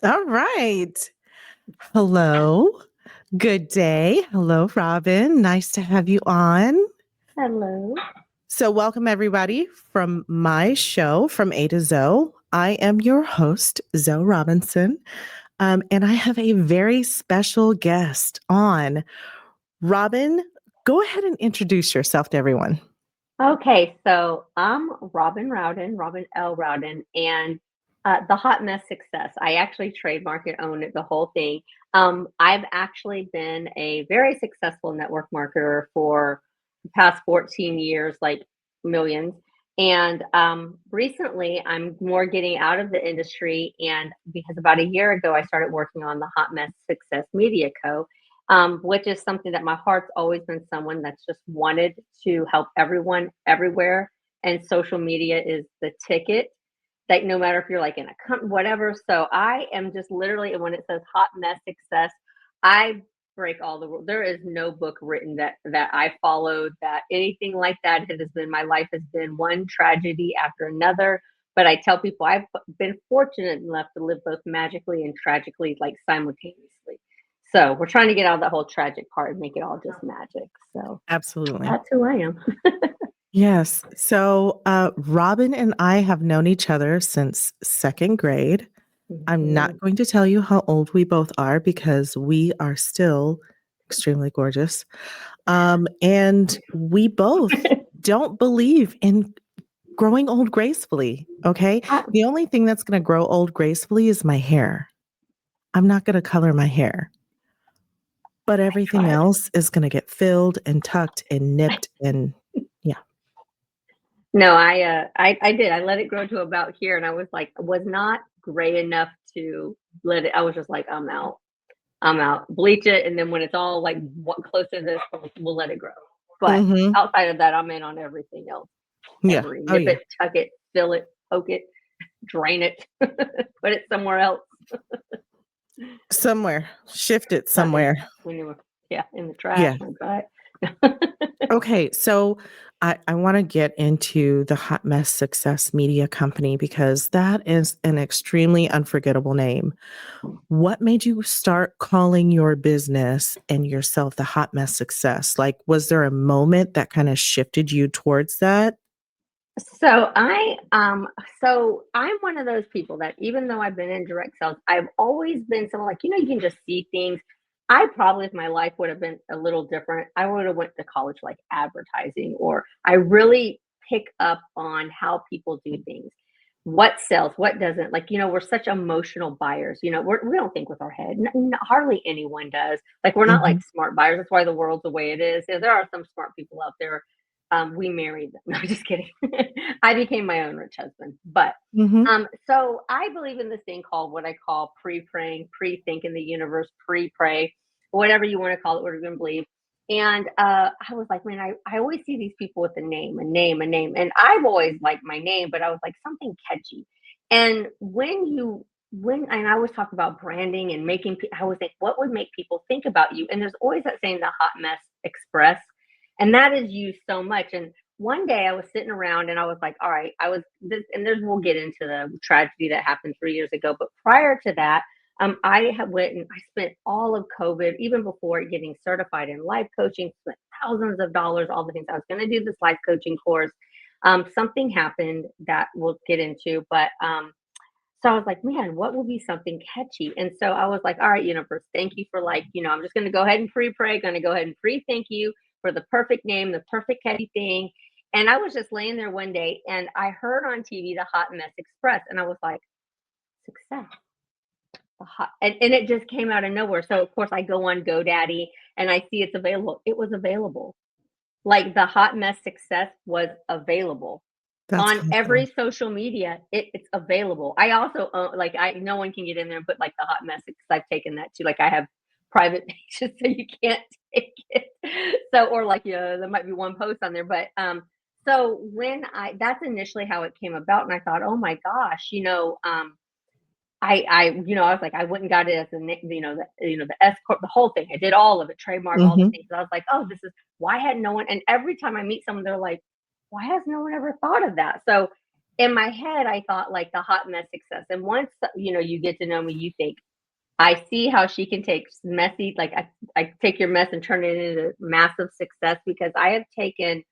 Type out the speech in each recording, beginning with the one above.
All right. Hello. Good day. Hello, Robin. Nice to have you on. Hello. So, welcome everybody from my show, From A to Zoe. I am your host, Zoe Robinson, and I have a very special guest on. Robin, go ahead and introduce yourself to everyone. Okay, so I'm Robin Rowden, Robin L. Rowden, and the Hot Mess Success. I actually trademark it, own it, the whole thing. I've actually been a very successful network marketer for the past 14 years, like millions. And recently, I'm more getting out of the industry, and because about a year ago, I started working on the Hot Mess Success Media Co. Which is something that my heart's always been someone that's just wanted to help everyone everywhere. And social media is the ticket. Like no matter if you're like in a company, whatever. So I am just literally, and when it says hot mess success, I break all the rules. There is no book written that I followed that anything like that. It has been, my life has been one tragedy after another. But I tell people I've been fortunate enough to live both magically and tragically, like simultaneously. So we're trying to get out of the whole tragic part and make it all just magic. So Absolutely. that's who I am. Yes. So, Robin and I have known each other since second grade. I'm not going to tell you how old we both are because we are still extremely gorgeous. And we both don't believe in growing old gracefully. Okay. The only thing that's going to grow old gracefully is my hair. I'm not going to color my hair, but everything else is going to get filled and tucked and nipped. And yeah. No, I did. I let it grow to about here, and I was like, was not gray enough to let it. I was just like, I'm out. I'm out. Bleach it, and then when it's all like close to this, we'll let it grow. But Mhm. outside of that, I'm in on everything else. Yeah. Every Oh, nip yeah. it, tuck it, fill it, poke it, drain it, put it somewhere else. Somewhere. Shift it Not in, somewhere. when you were, yeah, in the trash. Yeah. But Okay, so I want to get into the Hot Mess Success Media Company because that is an extremely unforgettable name. What made you start calling your business and yourself the Hot Mess Success? Like, was there a moment that kind of shifted you towards that? so I'm one of those people that even though I've been in direct sales, I've always been someone like, you can just see things. I probably, if my life would have been a little different, I would have went to college like advertising, or I really pick up on how people do things. What sells, what doesn't. Like, we're such emotional buyers. We don't think with our head. Hardly anyone does. Like, we're not like Mhm. smart buyers. That's why the world's the way it is. There are some smart people out there. We married them. No, just kidding. I became my own rich husband. But Mhm. so I believe in this thing called what I call pre-praying, pre-think in the universe, pre-pray, whatever you want to call it, whatever you want to believe. And I was like, man, I always see these people with a name, a name, a name. And I've always liked my name, but I was like something catchy. And and I always talk about branding and I always think, what would make people think about you? And there's always that saying, the hot mess express. And that is used so much. And one day I was sitting around and I was like, all right, I was this, and there's, we'll get into the tragedy that happened 3 years ago. But prior to that, I had went and I spent all of COVID, even before getting certified in life coaching, spent thousands of dollars, all the things. I was going to do this life coaching course. Something happened that we'll get into, but so I was like, man, what will be something catchy? And so I was like, all right, universe, thank you for I'm just going to go ahead and pre-pray, going to go ahead and pre-thank you for the perfect name, the perfect catchy thing. And I was just laying there one day and I heard on TV the Hot Mess Express, and I was like, success. And it just came out of nowhere. So of course I go on GoDaddy and I see it's available. It was available. Like the Hot Mess Success was available That's on awesome. every social media. It's available. I also like, I no one can get in there and put like the hot mess because I've taken that too. Like I have private pages so you can't take it. So, or like, there might be one post on there, but so that's initially how it came about, and I thought, oh my gosh, I was like, I went and got it as the S corp, the whole thing. I did all of it, trademark, all the Mhm. things. I was like, oh, this is why hadn't no one? And every time I meet someone, they're like, why has no one ever thought of that? So in my head, I thought like the hot mess success. And once you get to know me, you think I see how she can take messy, like I take your mess and turn it into massive success because I have taken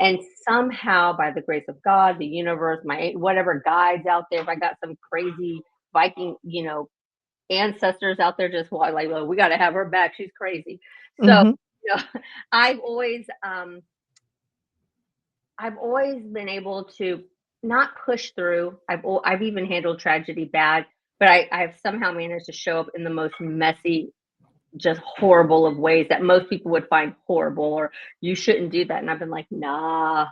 and somehow, by the grace of God, the universe, my whatever guides out there, if I got some crazy Viking, ancestors out there just like, well, we got to have her back. She's crazy. So, Mhm. you know, I've always, um, I've always been able to not push through. I've even handled tragedy bad, but I've somehow managed to show up in the most messy, just horrible of ways that most people would find horrible or you shouldn't do that. And I've been like, nah,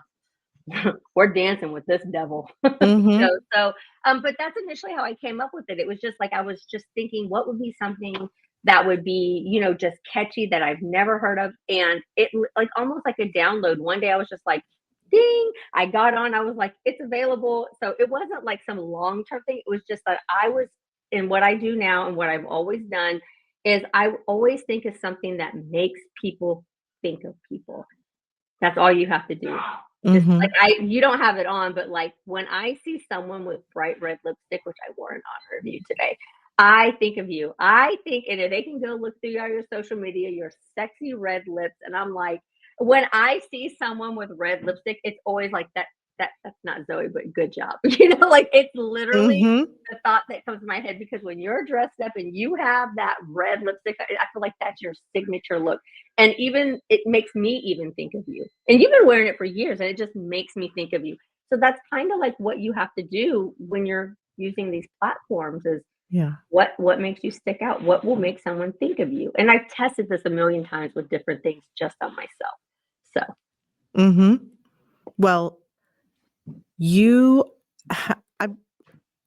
we're dancing with this devil. Mhm. But that's initially how I came up with it. It was just like I was just thinking, what would be something that would be, just catchy that I've never heard of, and like almost like a download. One day I was just like, ding! I got on. I was like, it's available. So it wasn't like some long term thing. It was just that I was in what I do now, and what I've always done is I always think of something that makes people think of people. That's all you have to do. Just like Mhm. you don't have it on, but like when I see someone with bright red lipstick, which I wore in honor of you today, I think of you. I think, and if they can go look through all your social media, your sexy red lips, and I'm like, when I see someone with red lipstick, it's always like that's not Zoe, but good job. Like it's literally Mhm. the thought that comes to my head because when you're dressed up and you have that red lipstick, I feel like that's your signature look. And even it makes me even think of you. And you've been wearing it for years and it just makes me think of you. So that's kind of like what you have to do when you're using these platforms is Yeah. what makes you stick out? What will make someone think of you? And I've tested this a million times with different things just on myself. So Mhm. Well, you ha I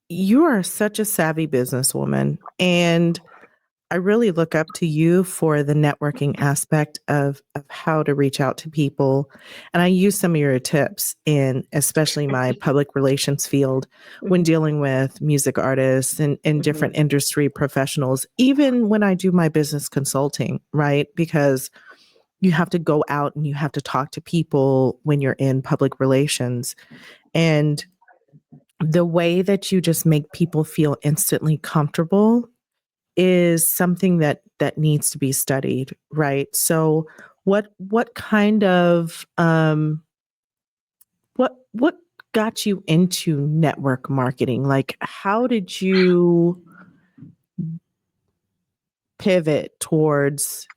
you are such a savvy businesswoman, and I really look up to you for the networking aspect of how to reach out to people, and I use some of your tips in especially my public relations field when mhm, dealing with music artists and mhm, different industry professionals, even when I do my business consulting, right? Because you have to go out and you have to talk to people when you're in public relations, and the way that you just make people feel instantly comfortable is something that needs to be studied, right? So what kind of what got you into network marketing? Like how did you pivot towards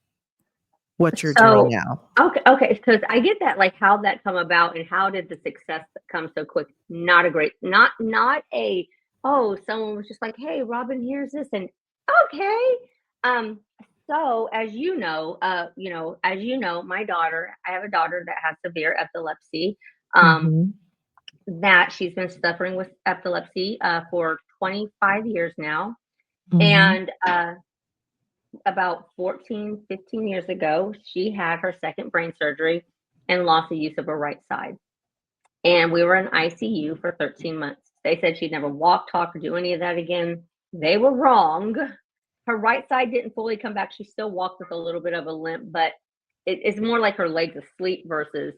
what you're doing So, now? okay, because I get that, like how that come about and how did the success come so quick? Not a great, not a, oh, someone was just like, hey, Robin, here's this, and okay. Um, so as you know, my daughter, I have a daughter that has severe epilepsy. Um, Mhm. that she's been suffering with epilepsy for 25 years now, Mhm. and about 14, 15 years ago, she had her second brain surgery and lost the use of her right side. And we were in ICU for 13 months. They said she'd never walk, talk, or do any of that again. They were wrong. Her right side didn't fully come back. She still walked with a little bit of a limp, but it's more like her legs asleep versus,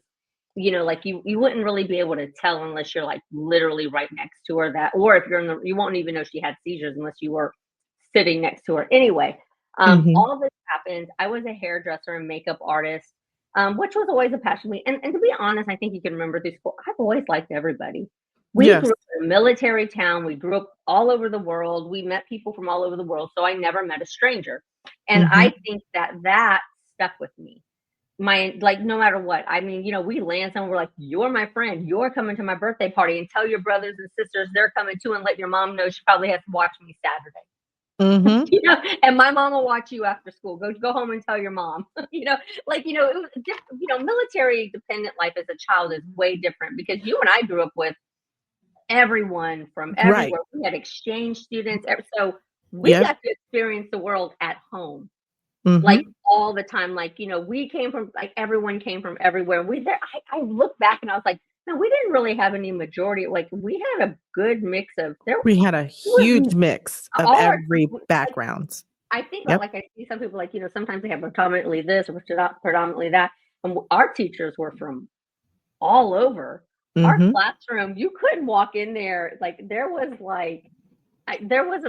like you wouldn't really be able to tell unless you're like literally right next to her that, or if you're in you won't even know she had seizures unless you were sitting next to her. Anyway, Mhm. all this happened. I was a hairdresser and makeup artist, which was always a passion for me. And to be honest, I think you can remember through school, I've always liked everybody. We grew Yes. up in a military town. We grew up all over the world. We met people from all over the world. So I never met a stranger. And I Mhm. think that stuck with me. My like no matter what. I mean, we land somewhere, we're like, you're my friend. You're coming to my birthday party and tell your brothers and sisters they're coming too and let your mom know she probably has to watch me Saturday. Mhm. And my mom will watch you after school. Go home and tell your mom. It was just, military dependent life as a child is way different because you and I grew up with everyone from Right. everywhere. We had exchange students, so we Yep. got to experience the world at home, like Mhm. all the time. Like we came from like everyone came from everywhere. I look back and I was like, No, we didn't really have any majority. Like we had a good mix of there. We had a huge mix of All our every like, backgrounds. I think Yep. like I see some people like sometimes they have predominantly this or predominantly that, and our teachers were from all over. Our Mhm. classroom, you couldn't walk in there like there wasn't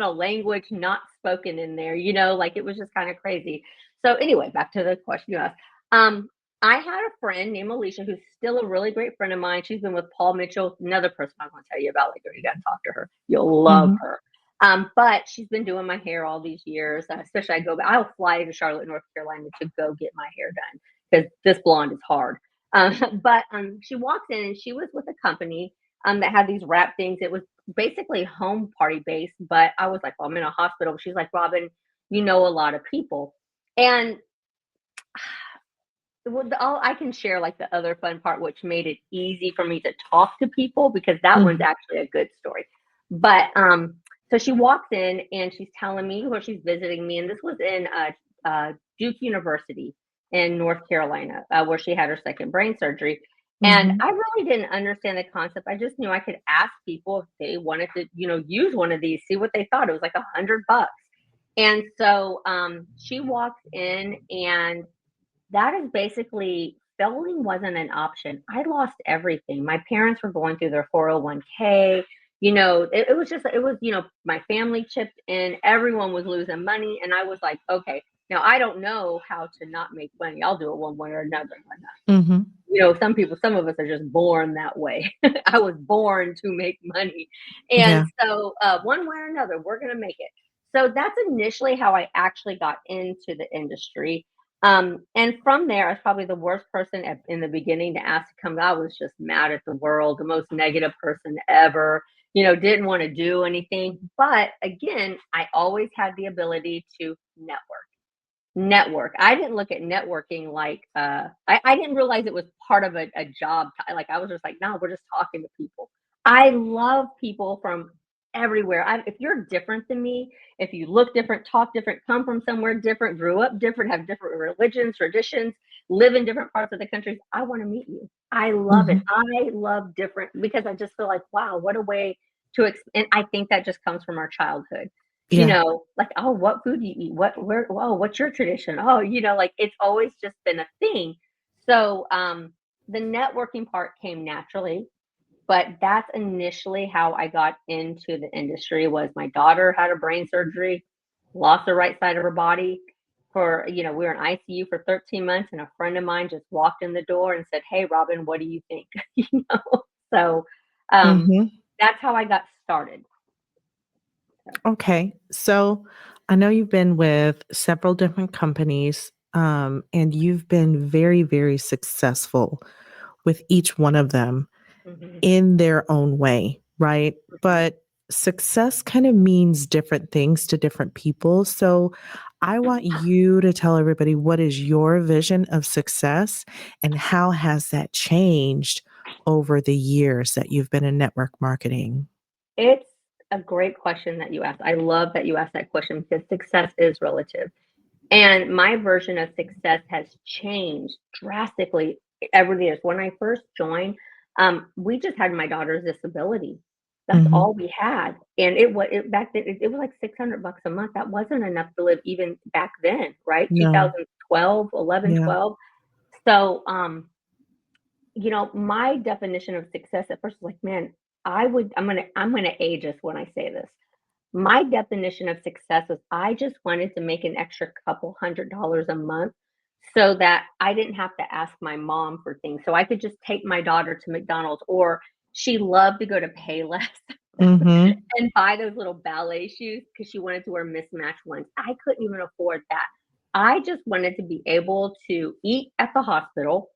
a language not spoken in there, like it was just kind of crazy. So anyway, back to the question you asked. Um, I had a friend named Alicia who's still a really great friend of mine. She's been with Paul Mitchell, another person I'm going to tell you about later. You got to talk to her. You'll love Mhm. her. But she's been doing my hair all these years. Especially I'll fly to Charlotte, North Carolina to go get my hair done because this blonde is hard. But she walks in and she was with a company that had these wrap things. It was basically home party based, but I was like, well, I'm in a hospital. She's like, Robin, you know a lot of people. And I can share like the other fun part, which made it easy for me to talk to people because that one's Mhm. actually a good story. But so she walks in and she's telling me where she's visiting me, and this was in Duke University in North Carolina, where she had her second brain surgery. And Mhm. I really didn't understand the concept. I just knew I could ask people if they wanted to, use one of these, see what they thought. It was like $100. And so she walks in, and that is basically filling wasn't an option. I lost everything. My parents were going through their 401k. It was my family chipped in. Everyone was losing money. And I was like, okay, now I don't know how to not make money. I'll do it one way or another. Mhm. Some of us are just born that way. I was born to make money. And Yeah. so one way or another, we're going to make it. So that's initially how I actually got into the industry. And from there, I was probably the worst person in the beginning to ask to come. I was just mad at the world, the most negative person ever, didn't want to do anything. But again, I always had the ability to network. I didn't look at networking like I didn't realize it was part of a job. Like I was just like, no, we're just talking to people. I love people from everywhere. If you're different than me, if you look different, talk different, come from somewhere different, grew up different, have different religions, traditions, live in different parts of the country, I want to meet you. I love it. Mhm. I love different because I just feel like, wow, what a way and I think that just comes from our childhood, Yeah. like, oh, what food do you eat? What's your tradition? Oh, like it's always just been a thing. So the networking part came naturally, but that's initially how I got into the industry was my daughter had a brain surgery, lost the right side of her body we were in ICU for 13 months, and a friend of mine just walked in the door and said, hey, Robin, what do you think? So um, Mhm. that's how I got started. Okay. So I know you've been with several different companies, and you've been very, very successful with each one of them Mhm, in their own way, right? mhm. But success kind of means different things to different people. So I want you to tell everybody what is your vision of success and how has that changed over the years that you've been in network marketing? It's a great question that you asked. I love that you asked that question because success is relative. And my version of success has changed drastically over the years. When I first joined, we just had my daughter's disability. That's Mhm. all we had. And back then, it was like $600 a month. That wasn't enough to live even back then, right? No. 2012, 11, Yeah. 12. So, my definition of success at first was like, man, I'm gonna age us when I say this. My definition of success was I just wanted to make an extra couple $100 a month so that I didn't have to ask my mom for things. So I could just take my daughter to McDonald's, or she loved to go to Payless Mhm. and buy those little ballet shoes because she wanted to wear mismatched ones. I couldn't even afford that. I just wanted to be able to eat at the hospital,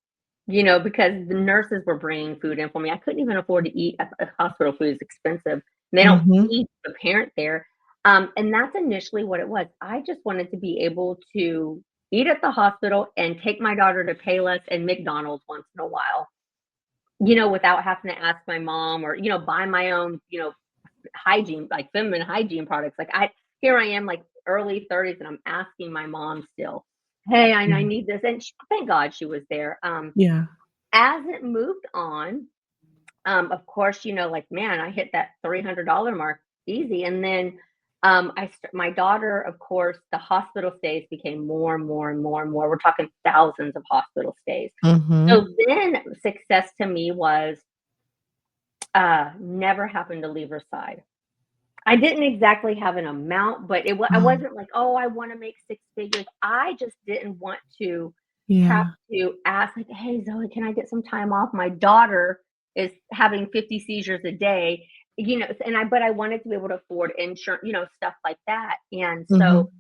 because the nurses were bringing food in for me. I couldn't even afford to eat at the hospital. Food is expensive. And they don't Mhm. feed the parent there. And that's initially what it was. I just wanted to be able to eat at the hospital and take my daughter to Payless and McDonald's once in a while, without having to ask my mom or, buy my own, hygiene, like feminine hygiene products. Like here I am, like early 30s, and I'm asking my mom still, hey, I Yeah. need this. And thank God she was there. Yeah. As it moved on, of course, like, man, I hit that $300 mark easy. And then my daughter, of course, the hospital stays became more and more and more and more. We're talking thousands of hospital stays. Mm-hmm. So then success to me was never having to leave her side. I didn't exactly have an amount, but I Oh, wasn't like, oh, I want to make six figures. I just didn't want to have yeah. to ask, like, hey, Zoe, can I get some time off? My daughter is having 50 seizures a day, but I wanted to be able to afford insurance, stuff like that. And Mm-hmm. so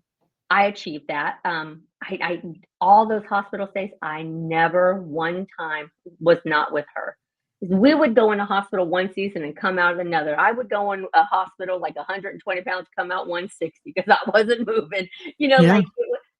I achieved that. I all those hospital stays, I never one time was not with her. We would go in a hospital one season and come out of another. I would go in a hospital like 120 pounds, come out 160 because I wasn't moving. Yeah. Like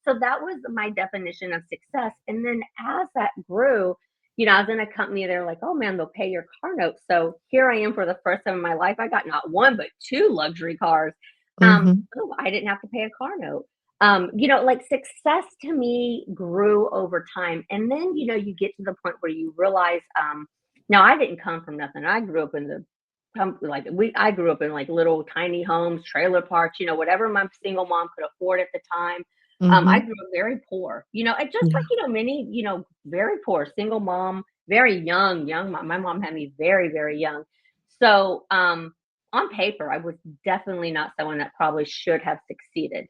so that was my definition of success. And then as that grew, I was in a company. They're like, "Oh man, they'll pay your car note." So here I am for the first time in my life. I got not one but two luxury cars. Mm-hmm. Oh, I didn't have to pay a car note. Like success to me grew over time. And then, you get to the point where you realize, now I didn't come from nothing. I grew up in I grew up in like little tiny homes, trailer parks, whatever my single mom could afford at the time. I Mm-hmm. grew up very poor, and just like, Yeah. many, very poor, single mom, very young mom. My mom had me very, very young. So, on paper, I was definitely not someone that probably should have succeeded.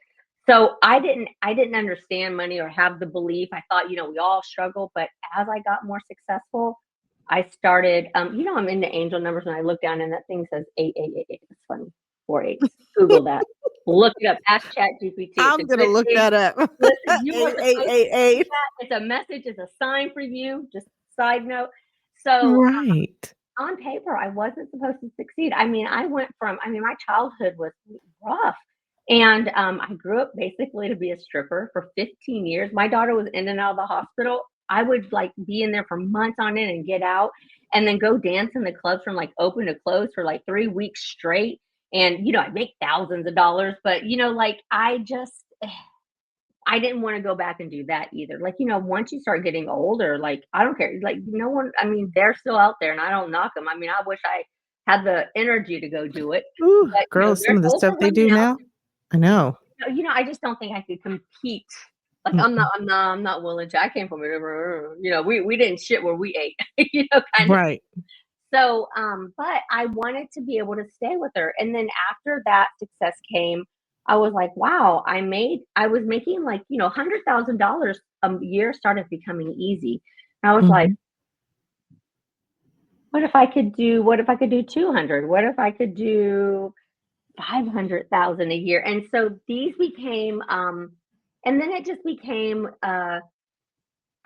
So I didn't understand money or have the belief. I thought, we all struggle, but as I got more successful, I started, I'm into angel numbers and I look down and that thing says 888. It's funny. 4 8s. Google that. Look it up. Ask Chat GPT. It's a I'm gonna good look thing. that up. Listen, you want to type into 888. that. It's a message, it's a sign for you. Just side note. So Right. on paper, I wasn't supposed to succeed. My childhood was rough. And I grew up basically to be a stripper for 15 years. My daughter was in and out of the hospital. I would like be in there for months on end and get out and then go dance in the clubs from like open to close for like 3 weeks straight. And, I'd make thousands of dollars, but, like I didn't want to go back and do that either. Like, once you start getting older, like, I don't care. Like, no one, they're still out there and I don't knock them. I wish I had the energy to go do it, Ooh, but, girls, some of the those stuff are they running do out. now. I know. I just don't think I could compete. Like, Mm-mm. I'm not willing to. I came from it. We didn't shit where we ate, kind of. Right. So, but I wanted to be able to stay with her. And then after that success came, I was like, wow, I was making like, $100,000 a year started becoming easy. And I was like, Mhm. what if I could do 200? What if I could do 500,000 a year? And so these became, and then it just became,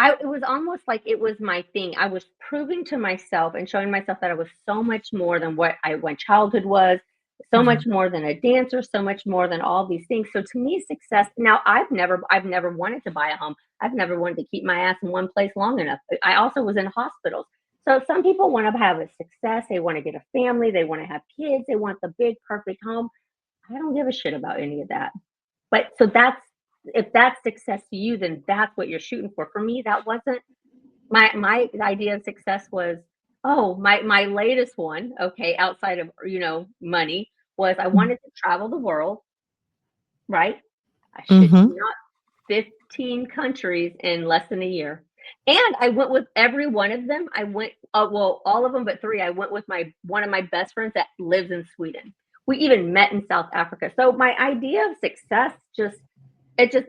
it was almost like it was my thing. I was proving to myself and showing myself that I was so much more than what my childhood was, so Yeah. much more than a dancer, so much more than all these things. So to me, success. Now, I've never wanted to buy a home. I've never wanted to keep my ass in one place long enough. I also was in hospitals. So some people want to have a success. They want to get a family. They want to have kids. They want the big, perfect home. I don't give a shit about any of that. But so that's if that's success to you, then that's what you're shooting for. For me, that wasn't my idea of success was, oh, my latest one, okay, outside of money, was I Mm. wanted to travel the world, right? I shit Mhm. you not, 15 countries in less than a year. And I went with every one of them. I went, well, all of them but three. I went with my one of my best friends that lives in Sweden. We even met in South Africa. So my idea of success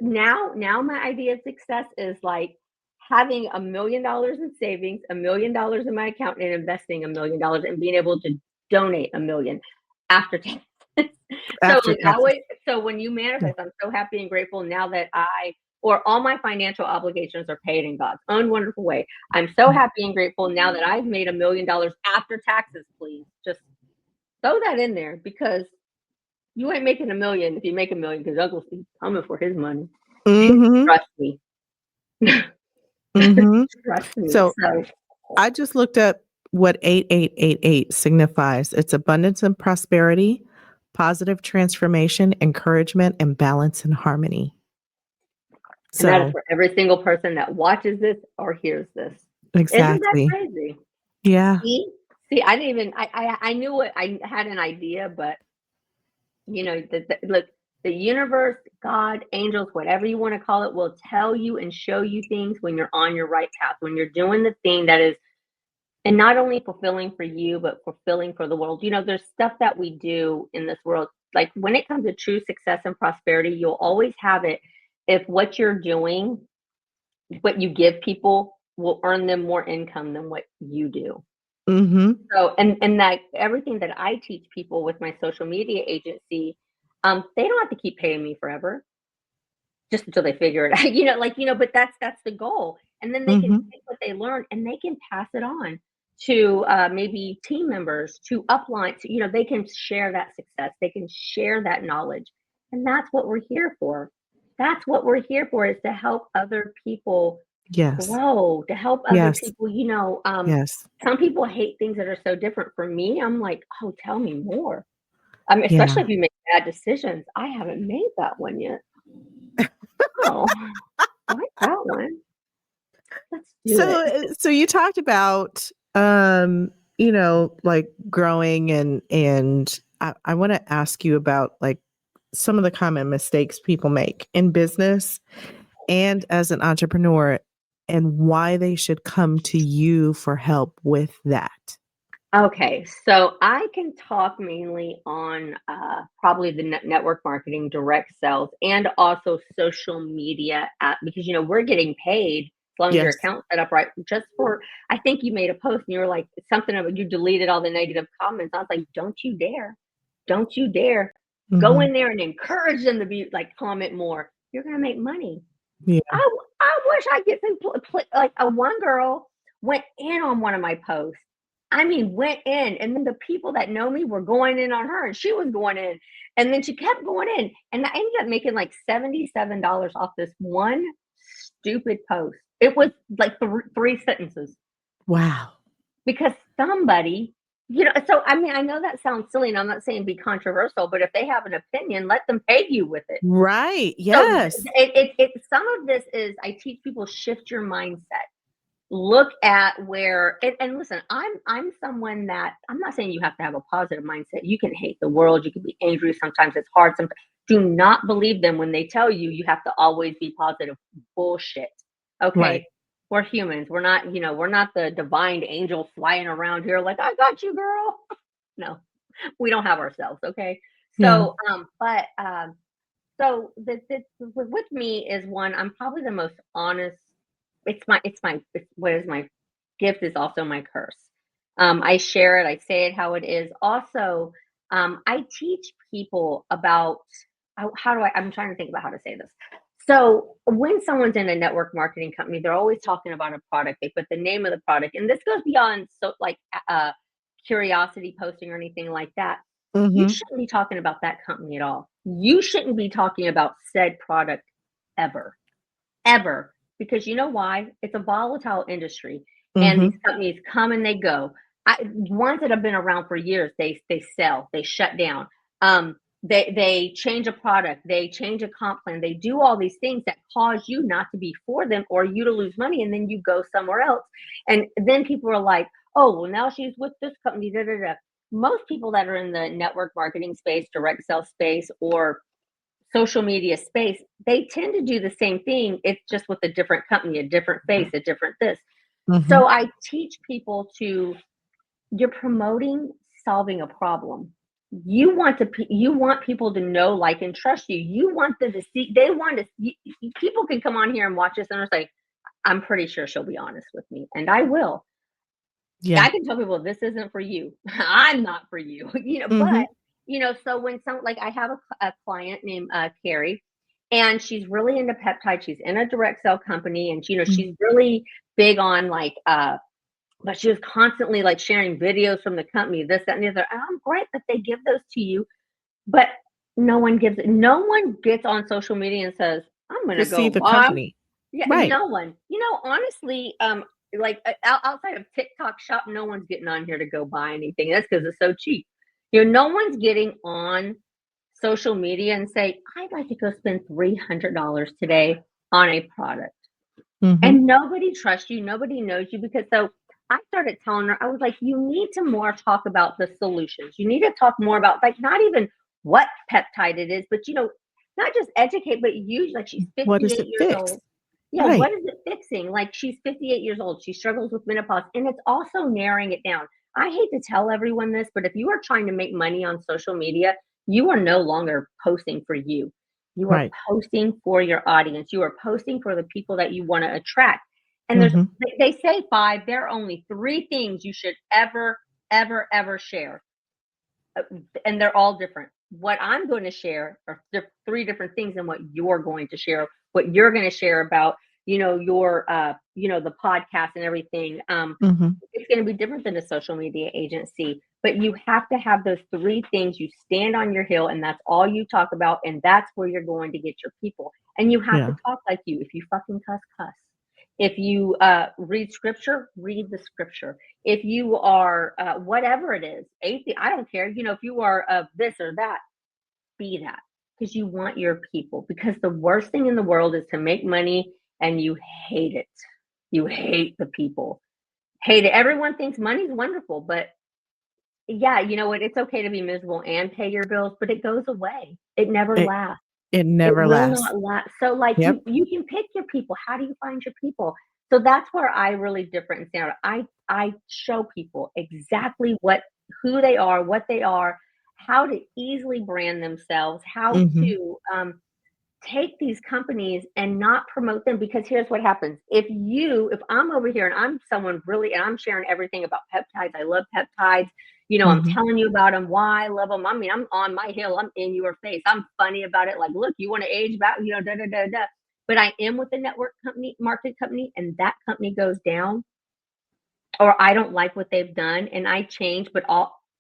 now my idea of success is like having $1 million in savings, $1 million in my account, and investing $1 million and being able to donate 1 million after taxes. So After like I taxes. always, so when you Yeah. manifest, I'm so happy and grateful now that or all my financial obligations are paid in God's own wonderful way. I'm so Mm. happy and grateful now that I've made $1 million after taxes. Please just throw that in there because you ain't making 1 million if you make 1 million because Uncle Steve's coming for his money. Mhm. Trust me. Mhm. Trust me. So So I just looked up what 8888 signifies. It's abundance and prosperity, positive transformation, encouragement, and balance and harmony. and that is So for every single person that watches this or hears this. Isn't that exactly. crazy? Yeah. See? See, I didn't even I knew what I had an idea, but look, the universe, God, angels, whatever you want to call it, will tell you and show you things when you're on your right path, when you're doing the thing that is, and not only fulfilling for you, but fulfilling for the world. There's stuff that we do in this world. Like when it comes to true success and prosperity, you'll always have it if what you're doing, what you give people will earn them more income than what you do. Mm-hmm. So, and that everything that I teach people with my social media agency, they don't have to keep paying me forever, just until they figure it out. But that's the goal. And then they can Mm-hmm. take what they learn and they can pass it on to maybe team members, to upline. They can share that success. They can share that knowledge, and that's what we're here for. That's what we're here for, is to help other people Yes. grow, to help other Yes. people. Yes. Some people hate things that are so different. For me, I'm like, oh, tell me more. I mean, especially Yeah. if you make bad decisions. I haven't made that one yet. Oh, I like that one. Let's do So, it. so you talked about, like growing and I want to ask you about like some of the common mistakes people make in business and as an entrepreneur and why they should come to you for help with that. Okay, so I can talk mainly on probably the network marketing, direct sales, and also social media because we're getting paid as long as your Yes. account's set up right. Just for, I think you made a post and you were like something about you deleted all the negative comments. I was like, don't you dare, don't you dare go Mm-hmm. in there and encourage them to be like comment more. You're gonna make money. Yeah. I wish I get some like a one girl went in on one of my posts. I mean, went in, and then the people that know me were going in on her, and she was going in, and then she kept going in, and I ended up making like $77 off this one stupid post. It was like three sentences Wow. because somebody. So I mean, I know that sounds silly, and I'm not saying be controversial, but if they have an opinion, let them pay you with it. Right. So Yes. some of this is, I teach people, shift your mindset. Look at where, and listen, I'm someone that, I'm not saying you have to have a positive mindset. You can hate the world, you can be angry, sometimes it's hard. Sometimes do not believe them when they tell you have to always be positive. Bullshit. Okay. Right. We're humans. We're not the divine angel flying around here like, I got you, girl. No, we don't have ourselves. Okay. Yeah. So with me is, one, I'm probably the most honest. What is my gift is also my curse. I share it. I say it how it is. Also, I teach people about I'm trying to think about how to say this. So when someone's in a network marketing company, they're always talking about a product. They put the name of the product, and this goes beyond uh, curiosity posting or anything like that. You Mm-hmm. shouldn't be talking about that company at all. You shouldn't be talking about said product ever, ever, because you know why? It's a volatile industry, and Mm-hmm. these companies come and they go. Ones that have been around for years, they sell, they shut down. They change a product, they change a comp plan, they do all these things that cause you not to be for them or you to lose money, and then you go somewhere else. And then people are like, oh, well, now she's with this company. Da, da, da. Most people that are in the network marketing space, direct sales space, or social media space, they tend to do the same thing. It's just with a different company, a different face, a different this. Mm-hmm. So I teach people you're promoting solving a problem. You want people to know, like, and trust you. You want them to see. They want to. People can come on here and watch us and say, "I'm pretty sure she'll be honest with me," and I will. Yeah. I can tell people this isn't for you. I'm not for you. Mm-hmm. But so when I have a client named Carrie, and she's really into peptides. She's in a direct sell company, and she's really big on but she was constantly like sharing videos from the company, this, that, and the other. And I'm great that they give those to you, but no one gets on social media and says, I'm To gonna see go the buy. company. Yeah, Right. no one. Honestly, like outside of TikTok Shop, no one's getting on here to go buy anything. That's because it's so cheap. No one's getting on social media and say, I'd like to go spend $300 today on a product. Mm-hmm. And nobody trusts you, nobody knows you, because so I started telling her, I was like, you need to more talk about the solutions. You need to talk more about, like, not even what peptide it is, but, not just educate, but use, like, she's What does 58 it years fix? old. Yeah, what Right. is it fixing? Like, she's 58 years old. She struggles with menopause, and it's also narrowing it down. I hate to tell everyone this, but if you are trying to make money on social media, you are no longer posting for you. You are Right. posting for your audience. You are posting for the people that you want to attract. And Hmm. they say five, there are only three things you should ever, ever, ever share. And they're all different. What I'm going to share are three different things than what you're going to share, what you're going to share about, your, the podcast and everything. Hmm. It's going to be different than a social media agency, but you have to have those three things. You stand on your hill and that's all you talk about. And that's where you're going to get your people. And you have to Yeah. talk like you. If you fucking cuss, cuss. If you read scripture, read the scripture. If you are whatever it is, atheist, I don't care. If you are this or that, be that, because you want your people. Because the worst thing in the world is to make money and you hate it. You hate the people. Hate it. Everyone thinks money's wonderful, but yeah, you know what? It's okay to be miserable and pay your bills, but it goes away. It never It lasts. it It never will lasts. not last. So, like, Yep. you can pick your people. How do you find your people? So that's where I really different and stand out. I show people exactly who they are, what they are, how to easily brand themselves, how Hmm. to take these companies and not promote them, because here's what happens. If I'm over here and I'm someone really, and I'm sharing everything about peptides, I love peptides, I'm Hmm. telling you about them, why I love them. I mean, I'm on my hill, I'm in your face, I'm funny about it. Like, look, you want to age back, da da da da. But I am with the network company, market company, and that company goes down, or I don't like what they've done and I change, but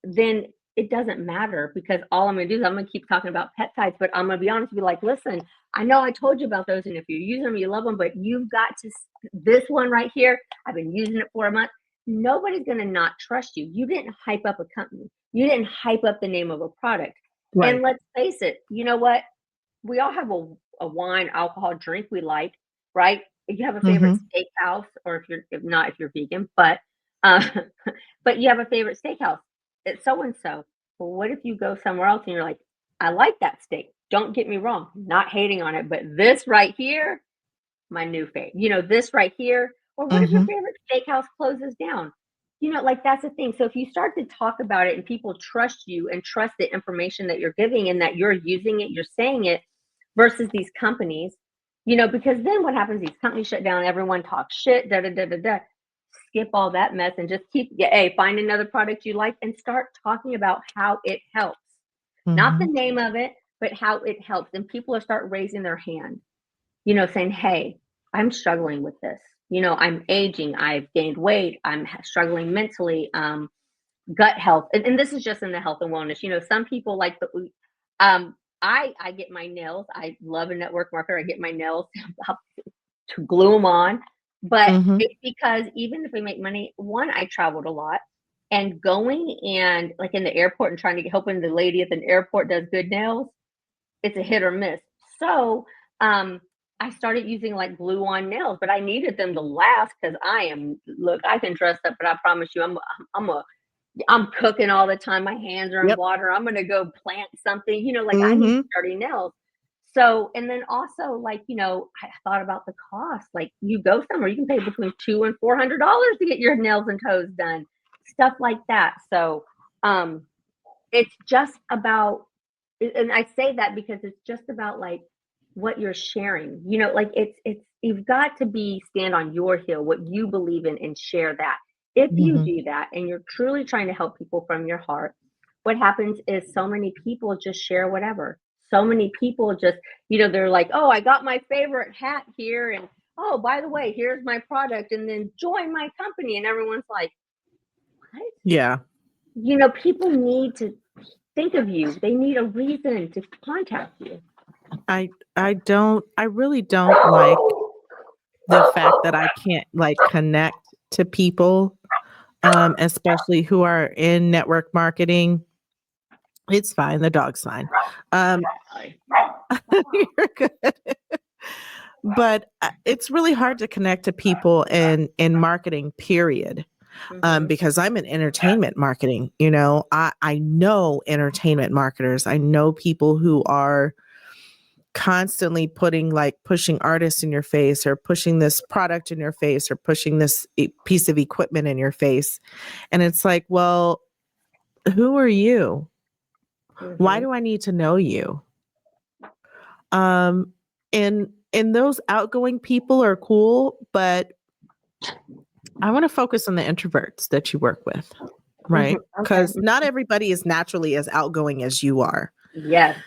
then it doesn't matter, because all I'm gonna do is I'm gonna keep talking about peptides, but I'm gonna be honest, be like, listen, I know I told you about those, and if you use them, you love them, but you've got to this one right here, I've been using it for a month. Nobody's gonna not trust you. You didn't hype up a company, you didn't hype up the name of a product. And Right. let's face it, you know what? We all have a wine, alcohol drink we like, right? You have a favorite Hmm. steakhouse, or if you're vegan, but uh, but you have a favorite steakhouse. It's so and so. Well, what if you go somewhere else and you're like, I like that steak. Don't get me wrong, not hating on it, but this right here, my new fave. This right here. Or what if your Hmm. favorite steakhouse closes down? Like, that's the thing. So if you start to talk about it and people trust you and trust the information that you're giving and that you're using it, you're saying it, versus these companies, because then what happens? These companies shut down, everyone talks shit, da da da da da. Skip all that mess and just find another product you like and start talking about how it helps. Not the Hmm. name of it, but how it helps. And people will start raising their hand, saying, hey, I'm struggling with this. I'm aging, I've gained weight, I'm struggling mentally, gut health. And this is just in the health and wellness. Some people like I get my nails. I love a network marketer. I get my nails to glue them on. But Hmm. it's because even if we make money, one, I traveled a lot, and going and like in the airport and trying to hoping the lady at the airport does good nails, it's a hit or miss. So I started using like glue on nails, but I needed them to last, because I can dress up, but I promise you, I'm cooking all the time. My hands are in Yep. water. I'm gonna go plant something, like I need Hmm. sturdy nails. So, and then also, like, I thought about the cost. Like, you go somewhere, you can pay between $200 and $400 to get your nails and toes done, stuff like that. So, it's just about, and I say that because it's just about like what you're sharing. Like, it's you've got to stand on your hill, what you believe in, and share that. If you Hmm. do that and you're truly trying to help people from your heart, what happens is so many people just share whatever. So many people just, they're like, oh, I got my favorite hat here, and oh, by the way, here's my product, and then join my company. And everyone's like, what? Yeah. People need to think of you. They need a reason to contact you. I really don't like the fact that I can't like connect to people, especially who are in network marketing. It's fine. The dog's fine. Um, Sorry. you're good. But it's really hard to connect to people in marketing, period. because I'm in entertainment marketing. You know, I know entertainment marketers. I know people who are constantly pushing artists in your face, or pushing this product in your face, or pushing this piece of equipment in your face. And it's like, well, who are you? Why do I need to know you? And those outgoing people are cool, but I want to focus on the introverts that you work with, right? Because not everybody is naturally as outgoing as you are. Yes.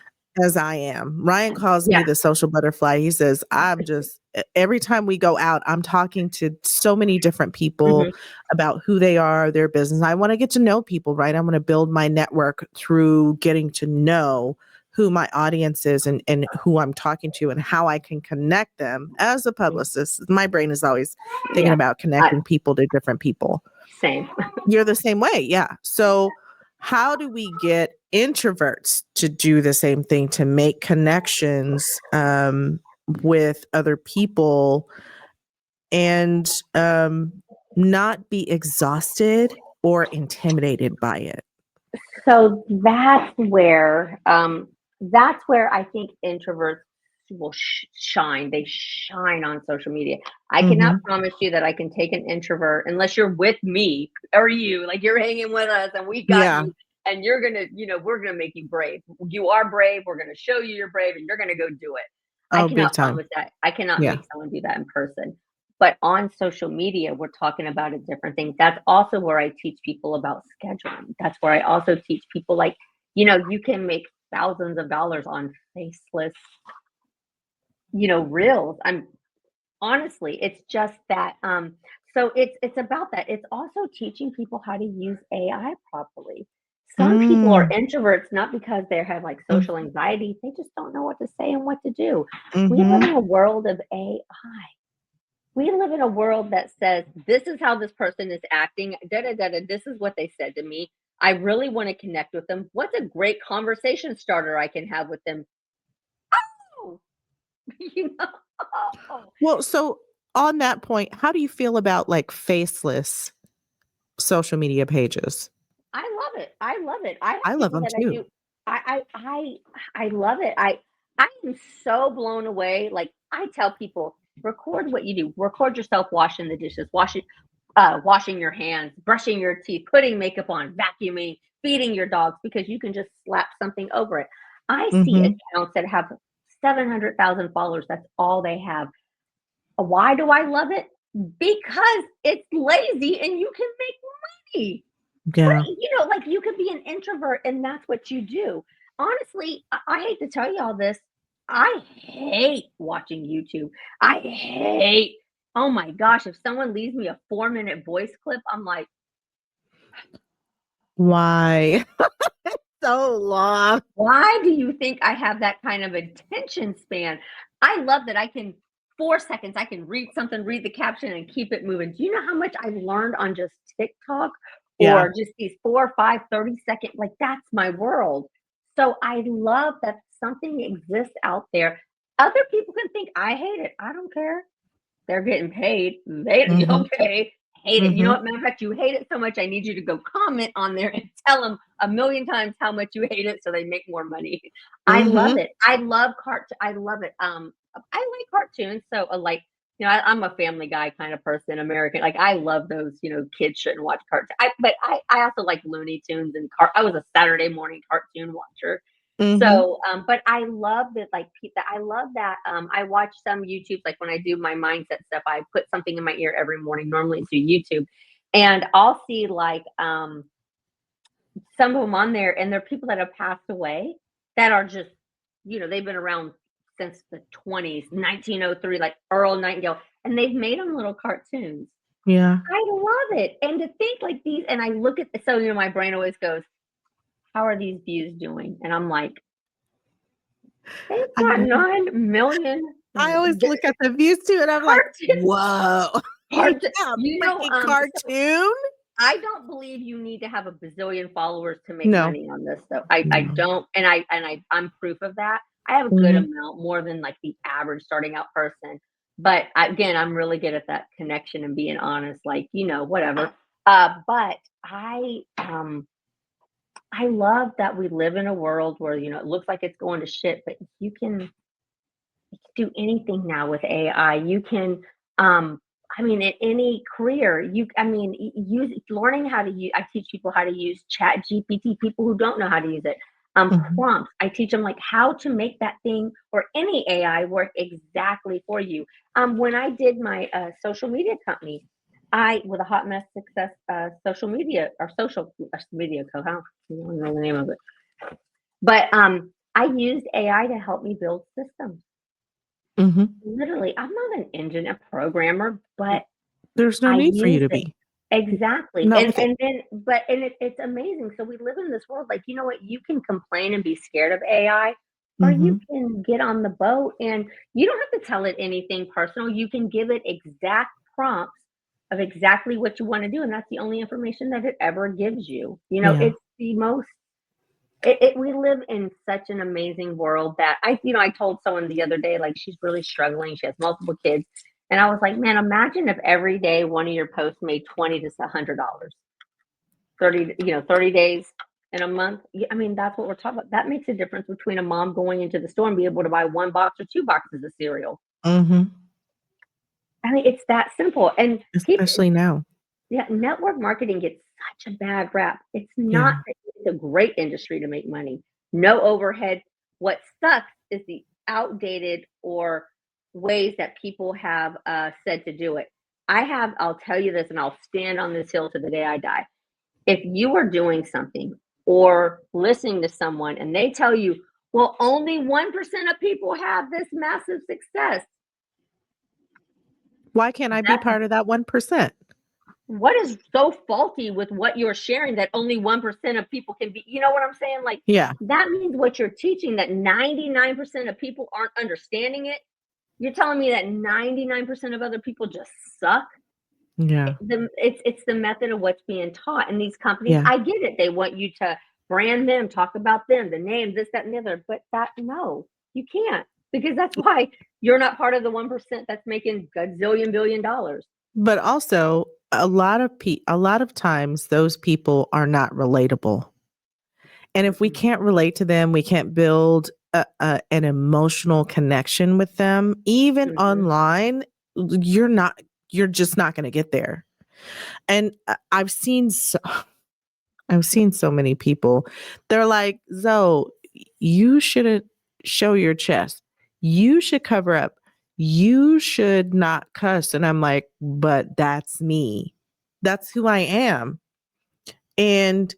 As I am. Ryan calls me the social butterfly. He says, every time we go out, I'm talking to so many different people about who they are, their business. I want to get to know people, right? I want to build my network through getting to know who my audience is, and who I'm talking to, and how I can connect them. As a publicist, my brain is always thinking about connecting people to different people. Same. You're the same way. Yeah. So how do we get introverts to do the same thing, to make connections with other people, and not be exhausted or intimidated by it? So that's where I think introverts will shine. They shine on social media. I cannot promise you that I can take an introvert unless you're with me or you, like you're hanging with us and we got you, and you're gonna, we're gonna make you brave. You are brave. We're gonna show you you're brave, and you're gonna go do it. I cannot promise that. I cannot make someone do that in person. But on social media, we're talking about a different thing. That's also where I teach people about scheduling. That's where I also teach people, like, you can make thousands of dollars on faceless, reels. Honestly, it's just that. So it's about that. It's also teaching people how to use AI properly. Some people are introverts not because they have like social anxiety. They just don't know what to say and what to do. We live in a world of AI. We live in a world that says, this is how this person is acting, this is what they said to me. I really want to connect with them. What's a great conversation starter I can have with them? Oh, Well, so on that point, how do you feel about like faceless social media pages? I love it. I love it. I have I love people them that I too. do. I love it. I am so blown away. Like, I tell people, record what you do. Record yourself washing the dishes, washing your hands, brushing your teeth, putting makeup on, vacuuming, feeding your dogs, because you can just slap something over it. I see accounts that have 700,000 followers. That's all they have. Why do I love it? Because it's lazy and you can make money. Yeah. Like, you could be an introvert and that's what you do. Honestly, I hate to tell you all this. I hate watching YouTube. Oh my gosh, if someone leaves me a 4-minute voice clip, I'm like, why? So long. Why do you think I have that kind of attention span? I love that I can 4 seconds, I can read something, read the caption, and keep it moving. Do you know how much I've learned on just TikTok or just these 4, 5, 30-second, like, that's my world. So I love that something exists out there. Other people can think I hate it. I don't care. They're getting paid. They okay. Hate it. You know what? Matter of fact, you hate it so much, I need you to go comment on there and tell them a million times how much you hate it so they make more money. I love it. I love I love it. I like cartoons. So like, I'm a Family Guy kind of person, American. Like, I love those, kids shouldn't watch cartoons. But I also like Looney Tunes and I was a Saturday morning cartoon watcher. So, but I love that, like, I love that. I watch some YouTube, like when I do my mindset stuff, I put something in my ear every morning, normally through YouTube, and I'll see like, some of them on there, and they're people that have passed away that are just, they've been around since the 20s, 1903, like Earl Nightingale, and they've made them little cartoons. Yeah. I love it. And to think like these, and I look at, so, my brain always goes, how are these views doing? And I'm like, they've got 9 million. I always look at the views too, and I'm like, whoa. Cartoon? I don't believe you need to have a bazillion followers to make money on this, though. I don't, and I'm proof of that. I have a good amount, more than like the average starting out person. But again, I'm really good at that connection and being honest, like, whatever. But I love that we live in a world where, it looks like it's going to shit, but you can do anything now with AI. You can, in any career, use learning how to use. I teach people how to use Chat GPT. People who don't know how to use it, Mhm. prompts. I teach them like how to make that thing or any AI work exactly for you. When I did my social media company, I with a hot mess success social media or social media co. I don't know the name of it, but I used AI to help me build systems. Mhm. Literally, I'm not an engine, a programmer, but There's no I need for you use to it. be. Exactly. Not with it. It's amazing. So we live in this world, like, you know what? You can complain and be scared of AI, or you Mhm. can get on the boat and you don't have to tell it anything personal. You can give it exact prompts of exactly what you want to do. And that's the only information that it ever gives you. Yeah. It's the most we live in such an amazing world that I told someone the other day, like, she's really struggling. She has multiple kids. And I was like, man, imagine if every day one of your posts made 20 to $100, 30 days in a month. That's what we're talking about. That makes a difference between a mom going into the store and be able to buy one box or two boxes of cereal. Mhm. It's that simple. And Especially now. yeah, network marketing gets such a bad rap. It's not Yeah. that it's a great industry to make money. No overhead. What sucks is the outdated or ways that people have said to do it. I'll tell you this and I'll stand on this hill to the day I die. If you are doing something or listening to someone and they tell you, well, only 1% of people have this massive success, Why can't I be that's part of that 1%? what is so faulty with what you're sharing that only 1% of people can be, you know what I'm saying? Like, Yeah. that means what you're teaching that 99% of people aren't understanding it. You're telling me that 99% of other people just suck. Yeah. It's the method of what's being taught. And these companies, Yeah. I get it. They want you to brand them, talk about them, the name, this, that, and the other. But no, you can't, because that's why you're not part of the 1% that's making gazillion billion dollars. But also a lot of times those people are not relatable. And if we Mhm. can't relate to them, we can't build an emotional connection with them, even Mhm. online, you're not, you're just not going to get there. And I've seen so many people. They're like, Zoe, you shouldn't show your chest. You should cover up. You should not cuss. And I'm like, but that's me. That's who I am. And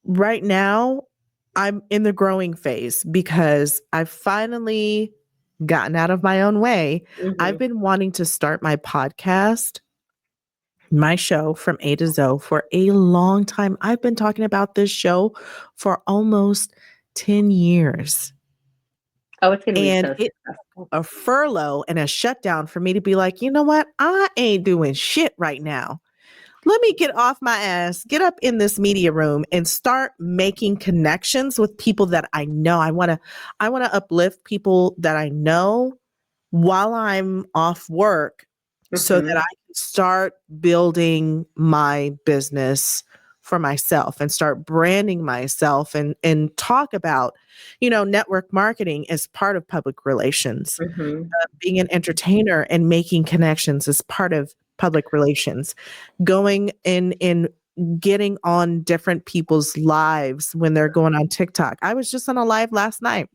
right now, I'm in the growing phase because I've finally gotten out of my own way. I've Mhm. been wanting to start my podcast, my show from A to Zoe for a long time. I've been talking about this show for almost 10 years. Oh, it's gonna be And so it successful. a furlough and a shutdown for me to be like, you know what? I ain't doing shit right now. Let me get off my ass, get up in this media room and start making connections with people that I know. I want to uplift people that I know while I'm off work so that I Mhm. can start building my business for myself and start branding myself and talk about, network marketing as part of public relations. Mhm. Being an entertainer and making connections is part of public relations. Going in getting on different people's lives when they're going on TikTok. I was just on a live last night.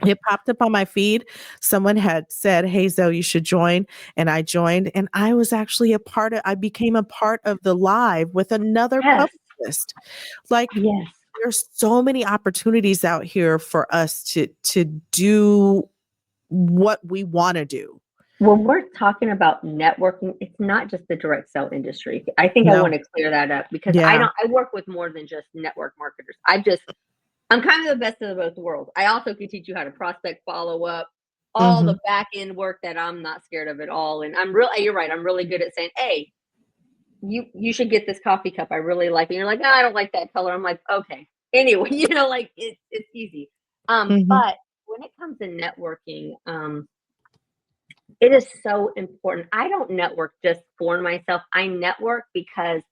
It popped up on my feed. Someone had said, "Hey Zoe, you should join." And I joined and I became a part of the live with another Yes. publicist. Like, Yes. there's so many opportunities out here for us to do what we want to do. When we're talking about networking, it's not just the direct sell industry. I think I No. wanna clear that up because Yeah. I work with more than just network marketers. I'm kind of the best of both worlds. I also can teach you how to prospect, follow up, all Mhm. the back end work that I'm not scared of at all. And you're right. I'm really good at saying, hey, you should get this coffee cup. I really like it. And you're like, oh, I don't like that color. I'm like, okay. Anyway, like it's easy. Mhm. But when it comes to networking, It is so important. I don't network just for myself. I network because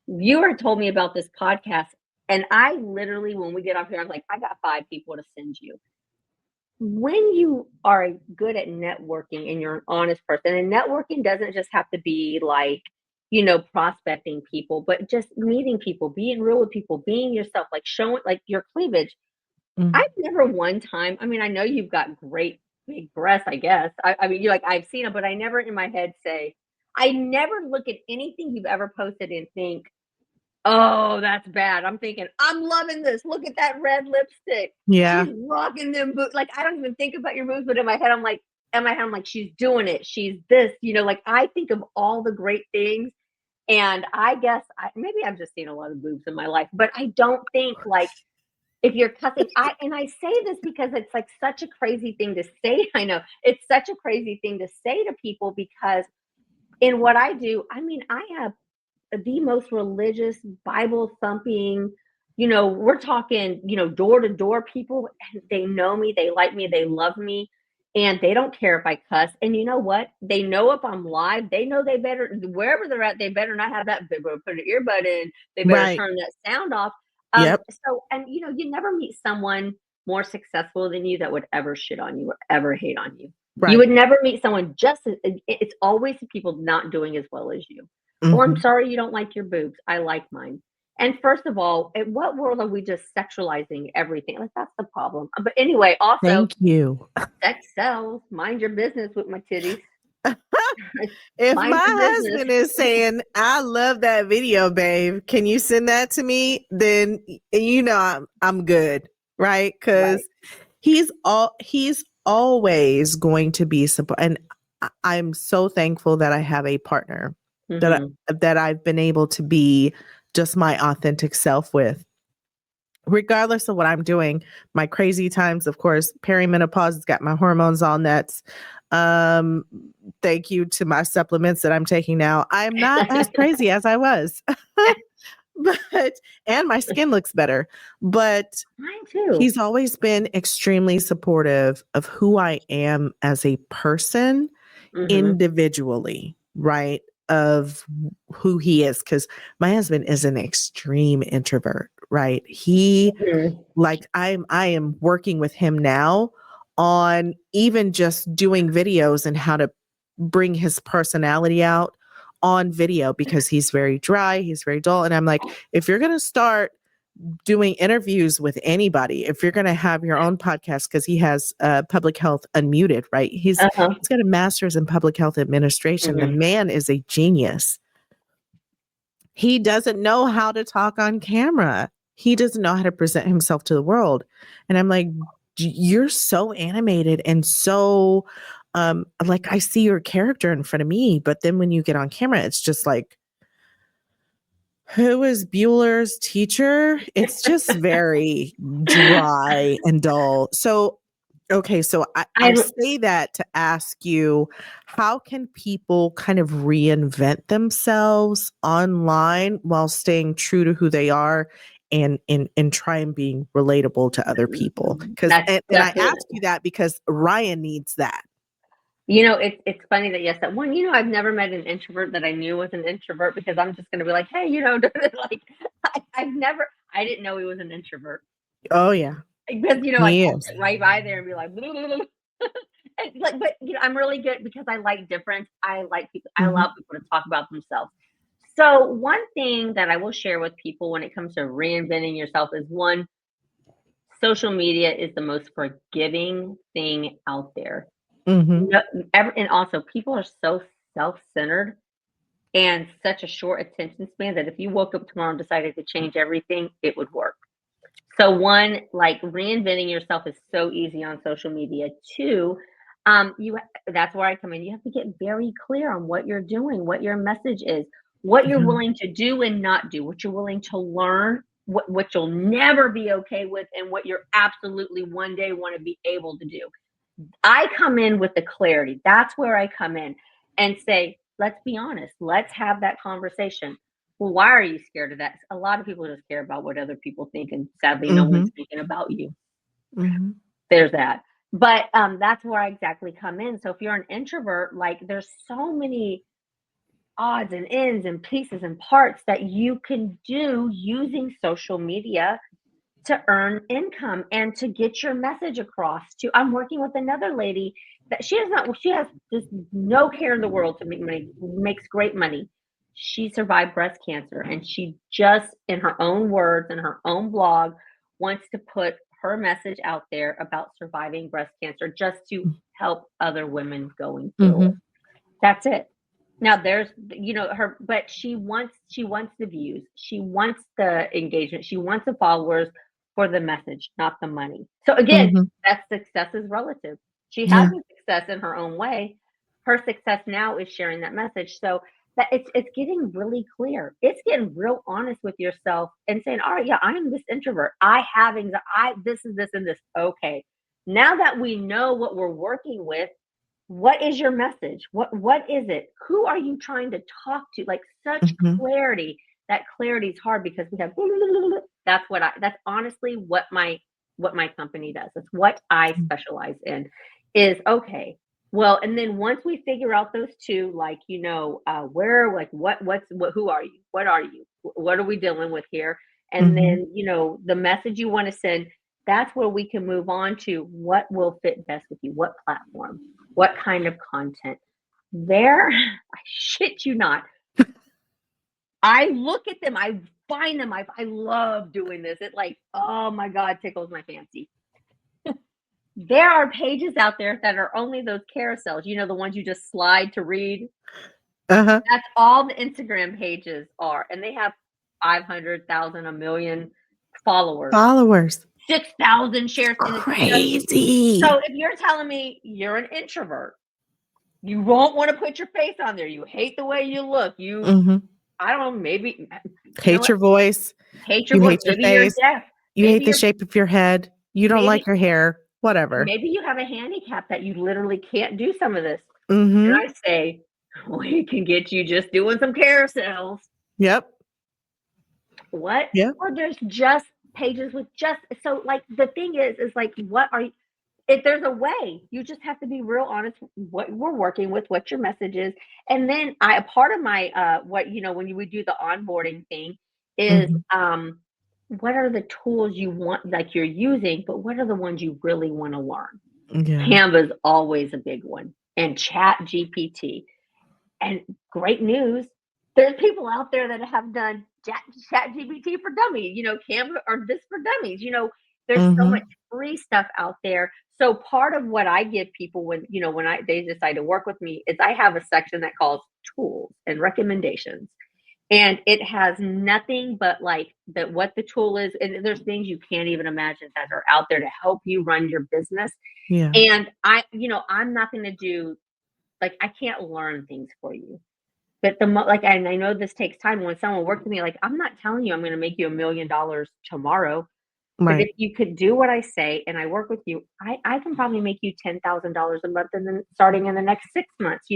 you were told me about this podcast, and I literally, when we get off here, I'm like, I got 5 people to send you. When you are good at networking and you're an honest person, and networking doesn't just have to be like, prospecting people, but just meeting people, being real with people, being yourself, like showing like your cleavage. Mhm. I've never one time, I mean, I know you've got great big breasts, I guess. I mean, you're like, I've seen them, but I never in my head say, I never look at anything you've ever posted and think, oh, that's bad. I'm thinking, I'm loving this. Look at that red lipstick. Yeah. She's rocking them boots. Like, I don't even think about your moves, but in my head, I'm like, she's doing it. She's this, like I think of all the great things. And I guess maybe I've just seen a lot of boobs in my life, but I don't think like if you're cussing, and I say this because it's like such a crazy thing to say. I know it's such a crazy thing to say to people because in what I do, I mean, I have the most religious, Bible thumping, we're talking, door to door people, and they know me, they like me, they love me, and they don't care if I cuss. And you know what? They know if I'm live, they know they better, wherever they're at, they better not have that, they better put an earbud in, they better Right. turn that sound off. Yep. And you never meet someone more successful than you that would ever shit on you or ever hate on you. You Right. would never meet someone it's always the people not doing as well as you. Oh, I'm Mhm. sorry you don't like your boobs. I like mine. And first of all, in what world are we just sexualizing everything? Like that's the problem. But anyway, also Thank you. sex sells. Mind your business with my titties. If Mind your my business. husband is saying, "I love that video, babe. Can you send that to me?" Then I'm good, right? Right. Cuz he's always going to be support, and I'm so thankful that I have a partner Hmm. that I've been able to be just my authentic self with, regardless of what I'm doing. My crazy times, of course, perimenopause has got my hormones all nuts. Um, Thank you to my supplements that I'm taking now. I'm not as crazy as I was. But and my skin looks better. But Mine too. he's always been extremely supportive of who I am as a person Hmm. individually, right? Of who he is. Because my husband is an extreme introvert, right? He Hmm. like I am working with him now on even just doing videos and how to bring his personality out on video, because he's very dry, he's very dull. And I'm like, if you're going to start doing interviews with anybody, if you're going to have your own podcast, because he has Public Health Unmuted, right? Uh-huh. He's got a master's in public health administration. The Hmm. man is a genius. He doesn't know how to talk on camera. He doesn't know how to present himself to the world. And I'm like, you're so animated and so like I see your character in front of me, but then when you get on camera, it's just like, who is Bueller's teacher? It's just very dry and dull. So, okay, so I I say that to ask you, how can people kind of reinvent themselves online while staying true to who they are, and try and being relatable to other people? Because that's and I definitely. ask you that because Ryan needs that. It's funny that yes, that one, I've never met an introvert that I knew was an introvert because I'm just gonna be like, hey, like I didn't know he was an introvert. Oh yeah, Because, I'd he walk is. right by there and be like, "Blah, blah, blah." And like, but I'm really good because I like difference. I like people, I Mhm, allow people to talk about themselves. So one thing that I will share with people when it comes to reinventing yourself is one, social media is the most forgiving thing out there. mhm, No, and also people are so self-centered and such a short attention span that if you woke up tomorrow and decided to change everything, it would work. So one, like reinventing yourself is so easy on social media. Two, that's where I come in. You have to get very clear on what you're doing, what your message is, what you're mhm, willing to do and not do, what you're willing to learn, what you'll never be okay with, and what you're absolutely one day want to be able to do. I come in with the clarity. That's where I come in and say, let's be honest. Let's have that conversation. Well, why are you scared of that? A lot of people just care about what other people think, and sadly, no one's mhm, thinking about you. mhm. There's that. But that's where I exactly come in. So if you're an introvert, like there's so many odds and ends and pieces and parts that you can do using social media to earn income and to get your message across to. I'm working with another lady that she has just no care in the world to make money, makes great money. She survived breast cancer and she just, in her own words and her own blog, wants to put her message out there about surviving breast cancer just to help other women going through it. Mm-hmm. That's it. Now there's, her, but she wants the views. She wants the engagement. She wants the followers for the message, not the money. So again, Mm-hmm. that success is relative. She has Yeah. a success in her own way. Her success now is sharing that message. So that it's getting really clear. It's getting real honest with yourself and saying, all right, yeah, I am this introvert. I have anxiety. This is this and this. Okay. Now that we know what we're working with, what is your message? What is it? Who are you trying to talk to? Like such Mm-hmm. clarity. That clarity is hard because we have that's honestly what my company does. It's what I specialize in is okay. Well, and then once we figure out those two, like, where, like, who are you? What are you? What are we dealing with here? And Mm-hmm. then, the message you want to send, that's where we can move on to what will fit best with you, what platform, what kind of content. There, I shit you not. I look at them, I find them, I love doing this. It like, oh my God, tickles my fancy. There are pages out there that are only those carousels, the ones you just slide to read. Uh-huh. That's all the Instagram pages are. And they have 500,000, a million followers, Followers. 6,000 shares. And it's just, Crazy. so if you're telling me you're an introvert, you won't want to put your face on there. You hate the way you look. Mm-hmm. I don't know, maybe Hate your voice. hate your You voice. hate your Maybe you're face. deaf. You hate Maybe the shape of your head. You don't like maybe your hair. Whatever. maybe you have a handicap that you literally can't do some of this. And Mm-hmm. I say, we can get you just doing some carousels. Yep. What? Yep. Or there's just pages with just, so like the thing is like, what are you, if there's a way, you just have to be real honest what we're working with, what your message is. And then a part of my when we do the onboarding thing is Mm-hmm. what are the tools you want, like you're using, but what are the ones you really want to learn? Yeah. Canva is always a big one, and Chat GPT. And great news, there's people out there that have done Chat GPT for dummies, Canva or this for dummies. There's so Mm-hmm. much free stuff out there. So part of what I give people when they decide to work with me is I have a section that calls tools and recommendations. And it has nothing but like that what the tool is. And there's things you can't even imagine that are out there to help you run your business. Yeah. And I'm not going to do, like, I can't learn things for you. But and I know this takes time. When someone works with me, like, I'm not telling you I'm going to make you $1 million tomorrow. But if Right. you could do what I say and I work with you, I can probably make you $10,000 a month, and then starting in the next 6 months,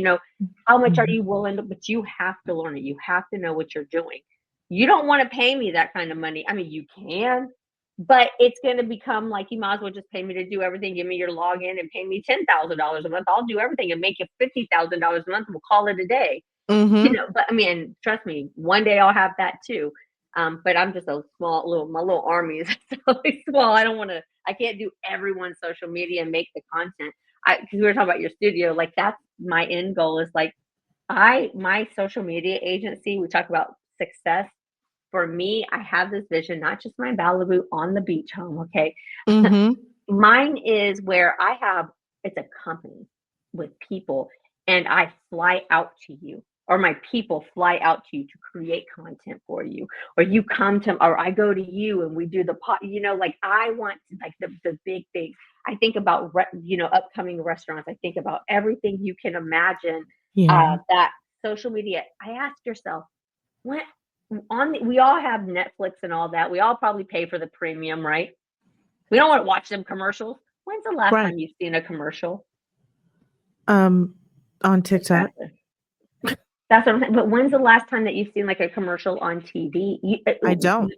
how much are Mm-hmm. you willing to, but you have to learn it. You have to know what you're doing. You don't want to pay me that kind of money. I mean, you can, but it's going to become like, you might as well just pay me to do everything. Give me your login and pay me $10,000 a month. I'll do everything and make you $50,000 a month. We'll call it a day. Mm-hmm. But I mean, trust me, one day I'll have that too. But I'm just a my little army is so small. I can't do everyone's social media and make the content. Because we were talking about your studio, like that's my end goal is like, my social media agency, we talk about success. For me, I have this vision, not just my Malibu on the beach home. Okay. Mm-hmm. Mine is where it's a company with people, and I fly out to you, or my people fly out to you to create content for you, or you come to, or I go to you and we do the pot, like I want like the big things. I think about, upcoming restaurants. I think about everything you can imagine, Yeah. that social media. I ask yourself, what we all have Netflix and all that. We all probably pay for the premium, right? We don't want to watch them commercials. When's the last Right. time you've seen a commercial? On TikTok. Exactly. That's what I'm saying. But when's the last time that you've seen like a commercial on TV? I don't.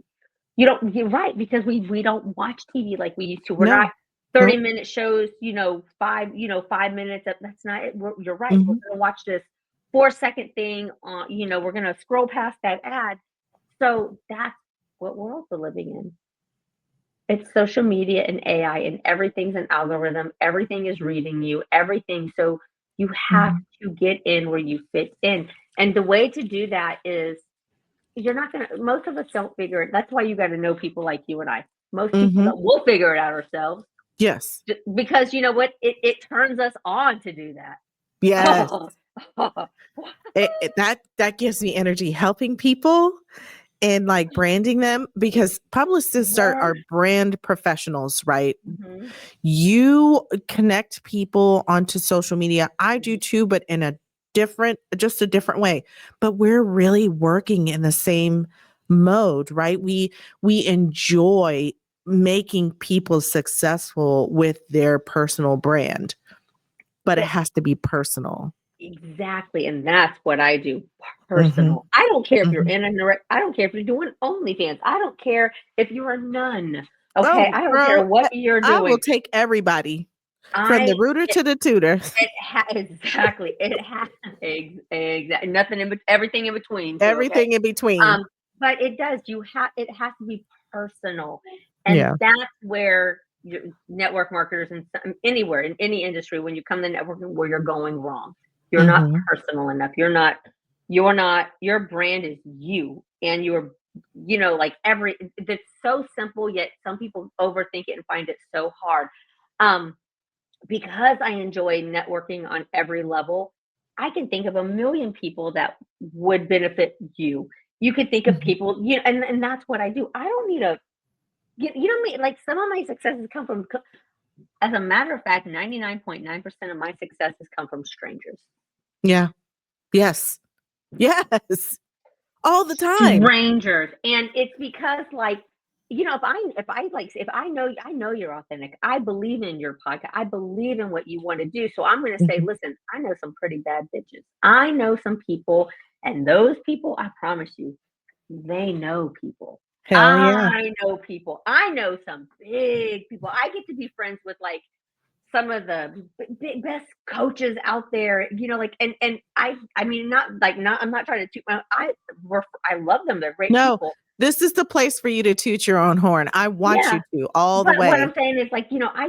You don't. You're right, because we don't watch TV like we used to. We're not. No. 30 Nope. minute shows, 5 minutes. That's not it. You're right. We're Mhm. going to watch this 4-second thing on, we're going to scroll past that ad. So that's what world we're living in. It's social media and AI, and everything's an algorithm. Everything is reading you, everything. So you have Mhm. to get in where you fit in. And the way to do that is you're not going to, most of us don't figure it. That's why you got to know people like you and I. Most people Mhm. that will figure it out ourselves Yes. because you know what? It turns us on to do that. Yes. That gives me energy helping people and like branding them because publicists are Yes. brand professionals, right? Mhm. You connect people onto social media. I do too, but in just a different way. But we're really working in the same mode, right? We enjoy making people successful with their personal brand, but it But has to be personal. exactly, and that's what I do, Mhm. personal. I don't care if you're Mhm. in a direct I don't care if you're doing OnlyFans. I don't care if you're a nun, okay? Oh, I don't care girl, what you're I will doing. take everybody from the I rooter to the tutor. exactly. It has exactly nothing everything in between too, okay? Everything in between. Um, but it does. It has to be personal, and Yeah. that's where your network marketers and anywhere in any industry, when you come to networking, where you're going wrong. You're not Mhm. personal enough. You're not. You're not. Your brand is you, and you're. Like It's so simple, yet some people overthink it and find it so hard. Um, because I enjoy networking on every level, I can think of a million people that would benefit you. You could think of Mhm. people, and that's what I do. I don't need you know what I mean? Like some of my successes come from, as a matter of fact, 99.9% of my successes come from strangers. Yeah. Yes. Yes. All the time. Strangers. And it's because if I know you're authentic, I believe in your podcast, I believe in what you want to do. So I'm gonna say, Mhm. listen, I know some pretty bad bitches. I know some people, and those people, I promise you, they know people. Hell yeah. I know people. I know some big people. I get to be friends with like some of the best coaches out there, and I mean, not I'm not trying to toot my I love them. They're great No, people. this is the place for you to toot your own horn. I want Yeah. you to all the But what way. I'm saying is, I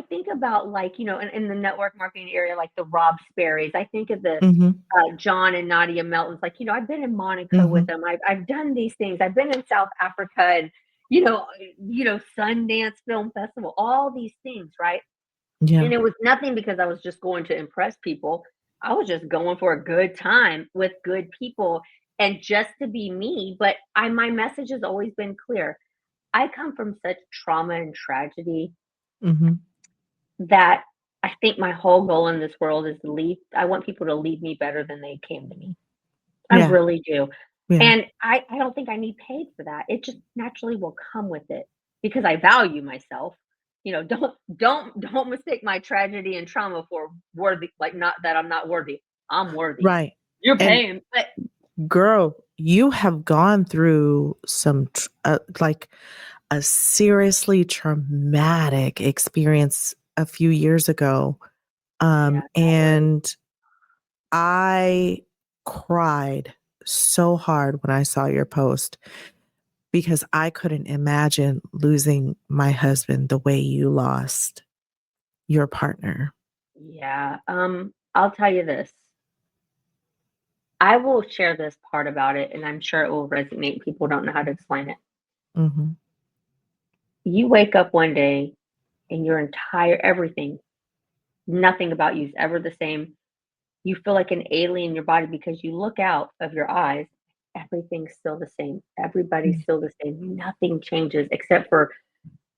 think about, in the network marketing area, like the Rob Sperry's. I think of the Mhm. John and Nadia Meltons. I've been in Monaco with Mhm. them. I've done these things. I've been in South Africa and Sundance Film Festival. All these things, right? Yeah. And it was nothing because I was just going to impress people. I was just going for a good time with good people and just to be me. But my message has always been clear. I come from such trauma and tragedy Mhm. that I think my whole goal in this world is to leave. I want people to leave me better than they came to me. I Yeah. really do. Yeah. And I don't think I need paid for that. It just naturally will come with it because I value myself. Don't mistake my tragedy and trauma for worthy, like not that I'm not worthy. I'm worthy. Right. You're And paying, but girl, you have gone through like a seriously traumatic experience a few years ago. yeah, that was And I cried so hard when I saw your post because I couldn't imagine losing my husband the way you lost your partner. yeah. I'll tell you this. I will share this part about it, and I'm sure it will resonate. People don't know how to explain it. Mhm. You wake up one day and your entire everything, nothing about you is ever the same. You feel like an alien in your body because you look out of your eyes, everything's still the same. Everybody's Mm. still the same. Nothing changes except for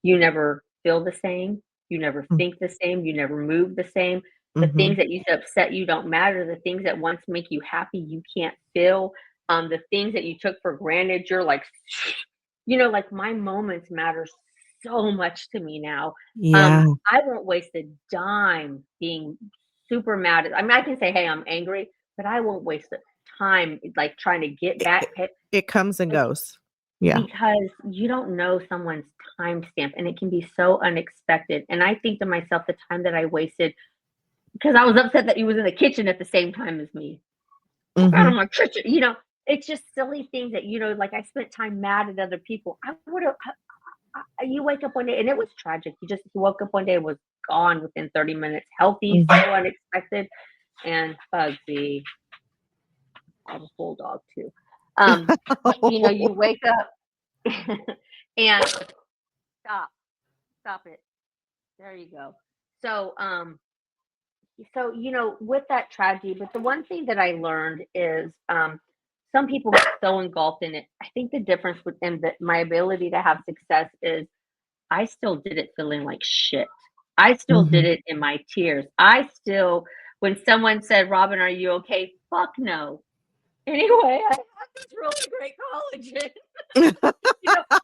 you never feel the same. You never Mm. think the same. You never move the same. The things Mhm. that used to upset you don't matter. The things that once make you happy, you can't feel. The things that you took for granted, you're like, like my moments matter so much to me now. Yeah. I won't waste a dime being super mad. I mean, I can say, hey, I'm angry, but I won't waste the time like trying to get It back. it it comes and goes. Yeah. because you don't know someone's timestamp and it can be so unexpected. And I think to myself, the time that I wasted because I was upset that he was in the kitchen at the same time as me. Out of Mhm. my kitchen, it's just silly things that, like I spent time mad at other people. I would have, you wake up one day and it was tragic. He woke up one day and was gone within 30 minutes, healthy, so Mhm. unexpected. And Bugsy, I have a bulldog too. But you wake up and stop it. There you go. So, with that tragedy, but the one thing that I learned is some people get so engulfed in it. I think the difference within my ability to have success is I still did it feeling like shit. I still did Mhm. it in my tears. I still, when someone said, Robin, are you okay? Fuck no. Anyway, I have this really great collagen,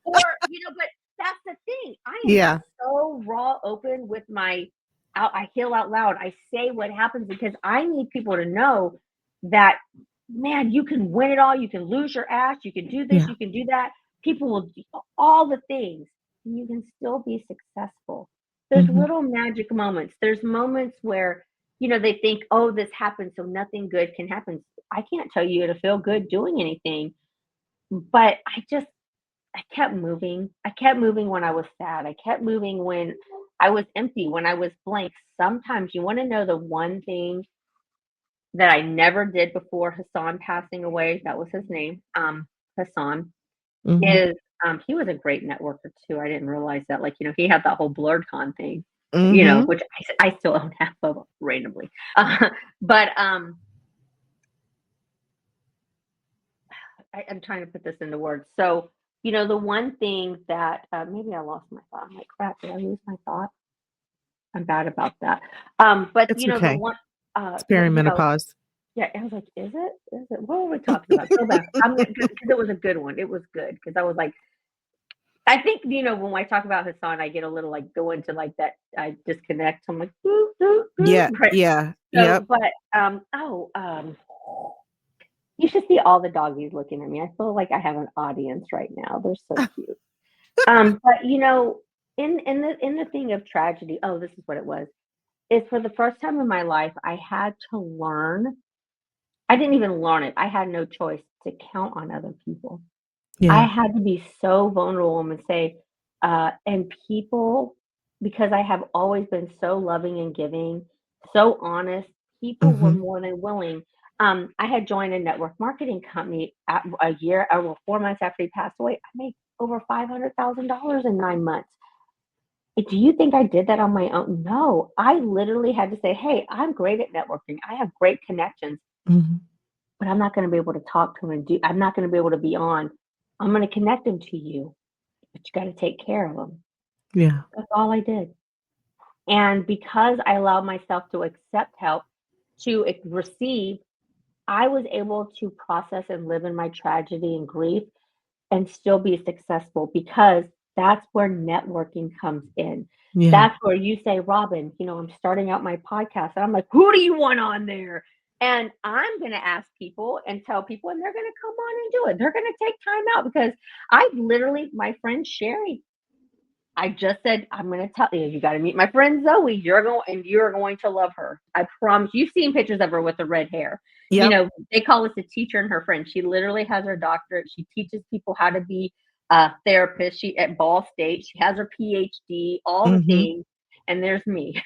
or, but that's the thing. I am Yeah. so raw open with I heal out loud. I say what happens because I need people to know that, man, you can win it all. You can lose your ass. You can do this. Yeah. You can do that. People will do all the things and you can still be successful. There's Mhm. little magic moments. There's moments where, they think, oh, this happened, so nothing good can happen. I can't tell you to feel good doing anything, but I kept moving. I kept moving when I was sad. I kept moving when I was empty, when I was blank. Sometimes you want to know the one thing that I never did before Hassan passing away. That was his name. Hassan Mhm. is he was a great networker too. I didn't realize that. Like, he had that whole BlurredCon thing, Mhm. which I still own half of randomly. But I'm trying to put this into words. So, the one thing that maybe I lost my thought. I'm like, crap, did I lose my thought? I'm bad about that. But It's the okay. one, It's but perimenopause. yeah, I was like, is it? Is it? What were we talking about? Go back. I'm gonna because it was a good one. It was good because I was like, I think when I talk about Hassan, I get a little like go into like that. I disconnect. I'm like, boop, boop, boop. Yeah. Right. Yeah. So, Yep. but you should see all the doggies looking at me. I feel like I have an audience right now. They're so cute. But in the thing of tragedy, oh, this is what it was. Is for the first time in my life, I had to learn. I didn't even learn it. I had no choice to count on other people. I Yeah. had to be so vulnerable and say, and people, because I have always been so loving and giving, so honest, people were Mhm. more than willing. I had joined a network marketing company at a year, well, 4 months after he passed away. I made over $500,000 in 9 months. Do you think I did that on my own? No, I literally had to say, hey, I'm great at networking. I have great connections, Mhm. but I'm not going to be able to talk to them I'm not going to be able to be on. I'm going to connect them to you, but you got to take care of them. Yeah. That's all I did. And because I allowed myself to accept help, to receive, I was able to process and live in my tragedy and grief and still be successful because that's where networking comes in. Yeah. That's where you say, Robin, I'm starting out my podcast. And I'm like, who do you want on there? And I'm going to ask people and tell people, and they're going to come on and do it. They're going to take time out because my friend Sherry, I just said, I'm going to tell you, you got to meet my friend Zoe. You're going to love her. I promise. You've seen pictures of her with the red hair. Yep. They call us a teacher and her friend. She literally has her doctorate. She teaches people how to be a therapist. She at Ball State. She has her PhD, all the Mhm. things. And there's me.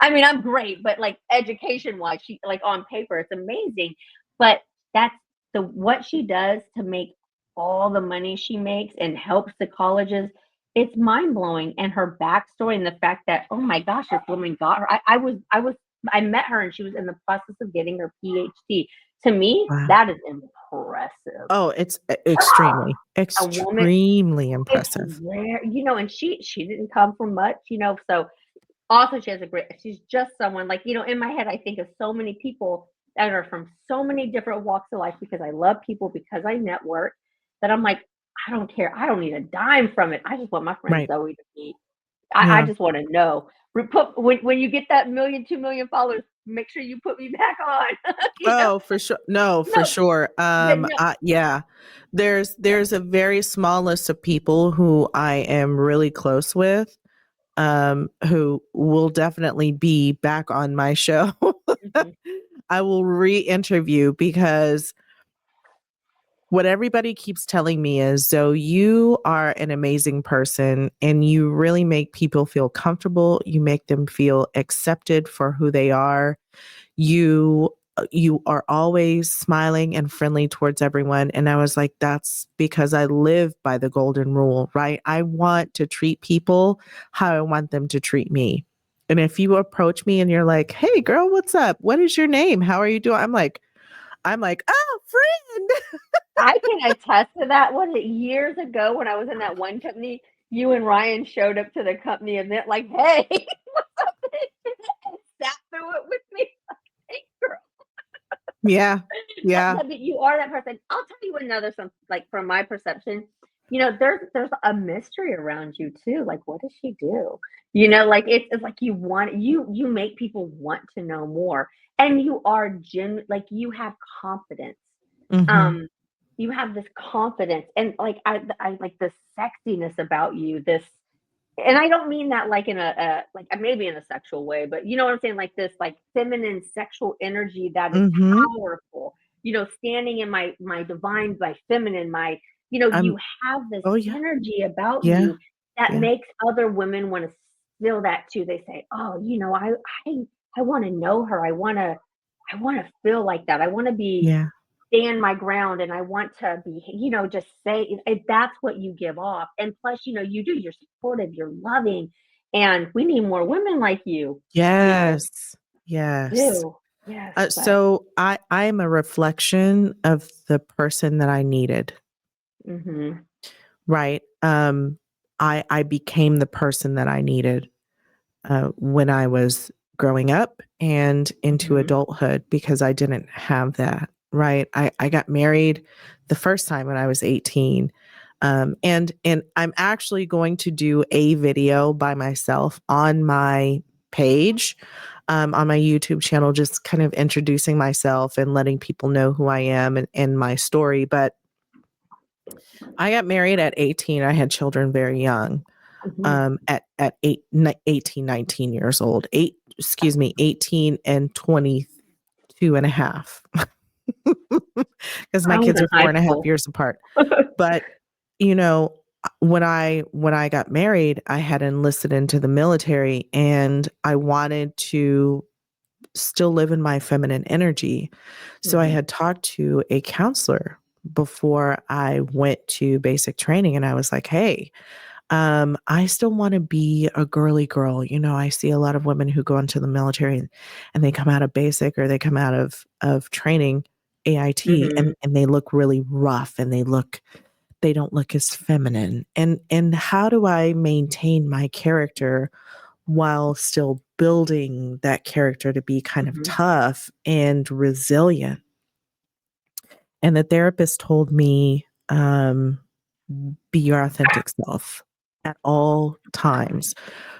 I mean, I'm great, but like education wise, she like on paper, it's amazing. But that's what she does to make all the money she makes and helps the colleges. It's mind blowing. And her backstory and the fact that, oh my gosh, this woman got her. I met her and she was in the process of getting her PhD. To me, Wow. that is impressive. Oh, it's extremely, A woman, extremely it's impressive. rare, and she didn't come from much, so also, she's just someone like, in my head, I think of so many people that are from so many different walks of life because I love people, because I network, that I'm like, I don't care. I don't need a dime from it. I just want my friend Right. Zoe to meet. I Yeah. just want to know. When you get that 1,000,000, 2,000,000 followers, make sure you put me back on. Oh, for sure. No, for No, sure. but no. Yeah. There's a very small list of people who I am really close with, who will definitely be back on my show. Mhm, I will re-interview because what everybody keeps telling me is, so you are an amazing person and you really make people feel comfortable. You make them feel accepted for who they are. You are always smiling and friendly towards everyone. And I was like, that's because I live by the golden rule, right? I want to treat people how I want them to treat me. And if you approach me and you're like, hey girl, what's up? What is your name? How are you doing? I'm like, oh, friend. I can attest to that. Was it years ago when I was in that one company, you and Ryan showed up to the company event like, "Hey, what's up?" and sat through it with me. Hey, girl. Yeah. Yeah. But you are that person. I'll tell you another some like from my perception, there's a mystery around you too. Like, what does she do? Like it's like you make people want to know more. And you are like you have confidence. Hmm. Um, you have this confidence and like I like this sexiness about you, this and I don't mean that like in like maybe in a sexual way, but you know what I'm saying? Like this like feminine sexual energy that is Hmm. powerful, standing in my divine, my feminine, I'm you have this oh yeah. energy about Yeah. you that Yeah. makes other women want to feel that too. They say, oh, I I want to know her. I want to feel like that. I want to be Yeah. stand my ground and I want to be, just say that's what you give off. And plus, you're supportive, you're loving, and we need more women like you Yes. Yes. do. Yes, but So I'm a reflection of the person that I needed, mhm, right? I became the person that I needed when I was growing up and into mhm, adulthood because I didn't have that, right? I got married the first time when I was 18. And I'm actually going to do a video by myself on my page, on my YouTube channel, just kind of introducing myself and letting people know who I am and my story. But I got married at 18. I had children very young, mhm. at 18, 19 years old, 18 and 22 and a half, because my I was kids in are four high and a half school. years apart. But, you know, when I got married, I had enlisted into the military and I wanted to still live in my feminine energy. So I Mhm, had talked to a counselor before I went to basic training and I was like, hey, I still want to be a girly girl. I see a lot of women who go into the military and they come out of basic or they come out of training AIT mhm, and they look really rough and they don't look as feminine. And how do I maintain my character while still building that character to be kind of mhm, tough and resilient? And the therapist told me, be your authentic self at all times.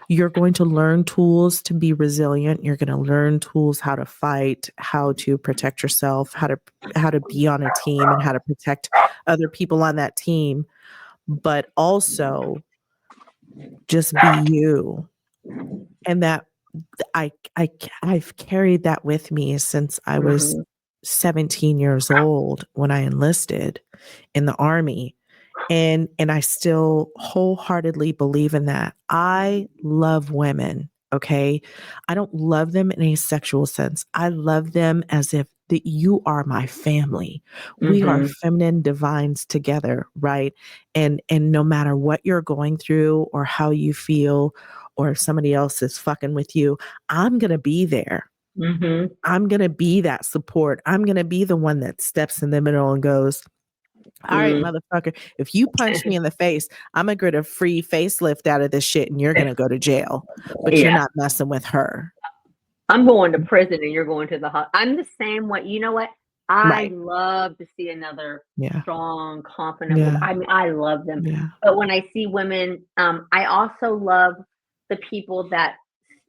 You're going to learn tools to be resilient. You're going to learn tools how to fight, how to protect yourself, how to be on a team and how to protect other people on that team, but also just be you. And that I've carried that with me since I was mhm, 17 years old when I enlisted in the army. And I still wholeheartedly believe in that. I love women, okay? I don't love them in a sexual sense. I love them as if that you are my family. We are mhm, feminine divines together, right? And no matter what you're going through or how you feel or if somebody else is fucking with you, I'm going to be there. mhm. I'm going to be that support. I'm going to be the one that steps in the middle and goes, all right, Mm. motherfucker, if you punch me in the face, I'm gonna get a free facelift out of this shit and you're gonna go to jail. But you're Yeah. not messing with her. I'm going to prison and you're going to the I'm the same way. You know what? I Right. love to see another Yeah. strong, confident woman. Yeah. I mean, I love them. Yeah. But when I see women, I also love the people that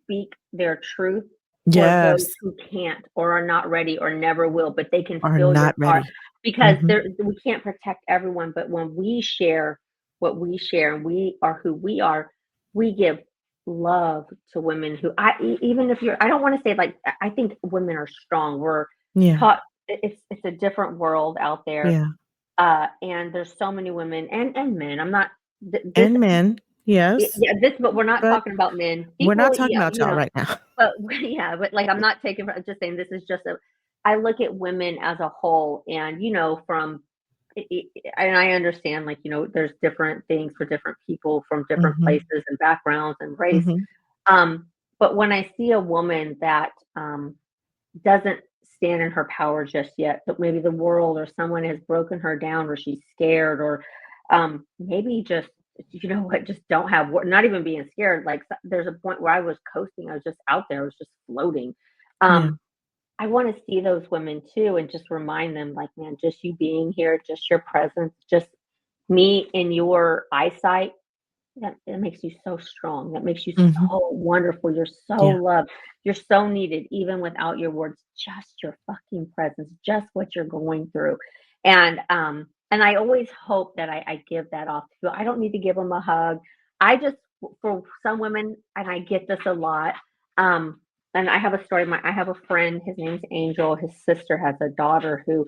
speak their truth. for those Yes. who can't or are not ready or never will, but they can Are feel your not heart ready. because Mhm. we can't protect everyone, but when we share what we share and we are who we are, we give love to women who even if you're I don't want to say like I think women are strong. We're Yeah. taught it's a different world out there. Yeah. And there's so many women and men. I'm not this And men. Yes. yeah, this but we're not But talking about men. we're not People, talking yeah, about you y'all know, right now. but yeah, but like I'm not taking I'm just saying this is just a I look at women as a whole and from and I understand like there's different things for different people from different Mhm. places and backgrounds and race. Mhm. Um but when I see a woman that doesn't stand in her power just yet, but maybe the world or someone has broken her down or she's scared or maybe just what, just don't have not even being scared. Like there's a point where I was coasting, I was just out there, I was just floating. Yeah. Um, I want to see those women too and just remind them, like, man, just you being here, just your presence, just me in your eyesight that makes you so strong. That makes you Mhm. so wonderful. You're so Yeah. loved. You're so needed, even without your words. Just your fucking presence, just what you're going through, and I always hope that I give that off to people. I don't need to give them a hug. I just for some women, and I get this a lot. Um, and I have a story. I have a friend. His name's Angel. His sister has a daughter who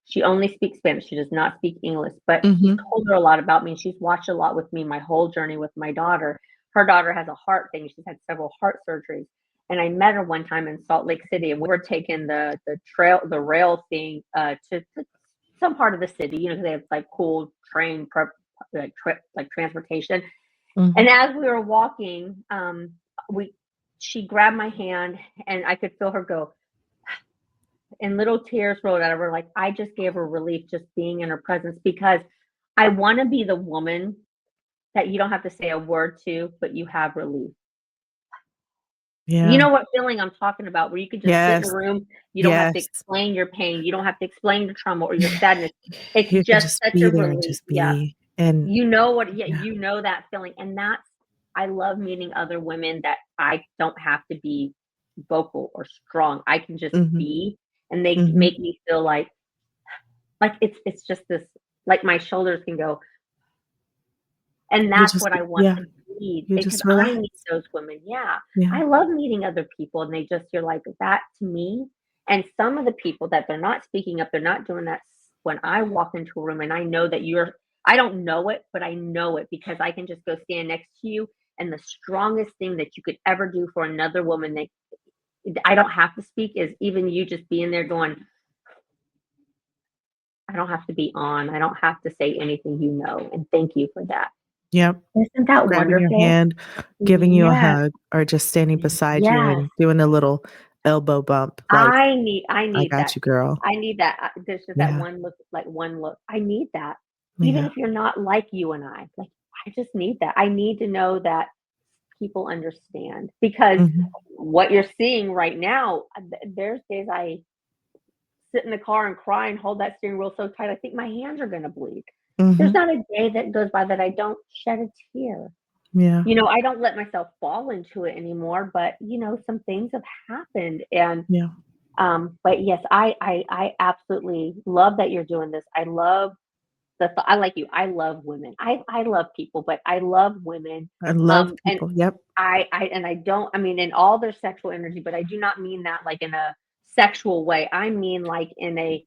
she only speaks Spanish. She does not speak English, but he's Mhm. told her a lot about me. She's watched a lot with me my whole journey with my daughter. Her daughter has a heart thing. She's had several heart surgeries. And I met her one time in Salt Lake City, and we were taking the rail thing to some part of the city. Because they have like cool train like transportation. And Mhm. as we were walking, we she grabbed my hand, and I could feel her go, and little tears rolled out of her. Like I just gave her relief just being in her presence because I want to be the woman that you don't have to say a word to, but you have relief. You Yeah. know what feeling I'm talking about, where you could just sit in a Yes. room, you don't have to Yes. explain your pain, you don't have to explain your trauma or your sadness. It's You can just just such a be there and relief. just Yeah. be. And You know what, yeah, yeah. you know that feeling. And that's I love meeting other women that I don't have to be vocal or strong. I can just Mhm. be and they Mhm. make me feel like it's just this like my shoulders can go, and You that's just what I want yeah. to be You because just I relax. need those women. Yeah. Yeah. I love meeting other people and they just you're like that to me. And some of the people that they're not speaking up, they're not doing that when I walk into a room and I know that I don't know it, but I know it because I can just go stand next to you. And the strongest thing that you could ever do for another woman that I don't have to speak is even you just being there going, I don't have to be on. I don't have to say anything, and thank you for that. Yep. Isn't that Grabbing your wonderful? hand, giving you a Yes, hug, or just standing beside you yes. and doing a little elbow bump, like, I "I need got that. you, girl." I need that. There's just that Yeah. one look, like one look. I need that. Even Yeah. if you're not like you and like I just need that. I need to know that people understand because Mhm. what you're seeing right now, there's days I sit in the car and cry and hold that steering wheel so tight, I think my hands are going to bleed. There's Mhm. not a day that goes by that I don't shed a tear. Yeah. I don't let myself fall into it anymore, but some things have happened and Yeah. but yes, I absolutely love that you're doing this. I love I like you. I love women. I love people, but I love women. I love And people. Yep. I don't I mean in all their sexual energy, but I do not mean that like in a sexual way. I mean like in a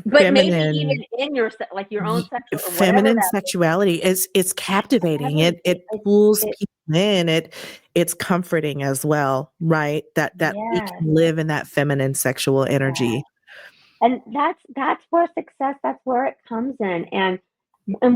but maybe even Feminine in like your own Ye sexual or whatever feminine that is. sexuality is it's Yes, captivating. everything. It pulls It people in. It's comforting as well, right? That we yes. can live in that feminine sexual Yeah. energy. And that's where success, that's where it comes in. And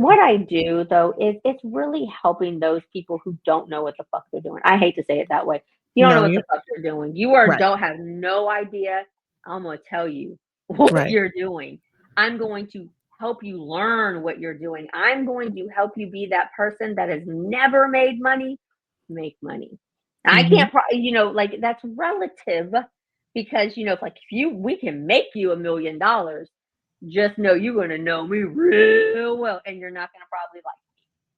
what I do though is it's really helping those people who don't know what the fuck they're doing. I hate to say it that way. You don't know No, what you the fuck you're doing. You are right, don't have no idea. I'm gonna tell you what right. you're doing. I'm going to help you learn what you're doing. I'm going to help you be that person that has never made money, make money. I Mhm, can't, like that's relative because if you we can make you $1 million, just know you're gonna know me real well, and you're not gonna probably like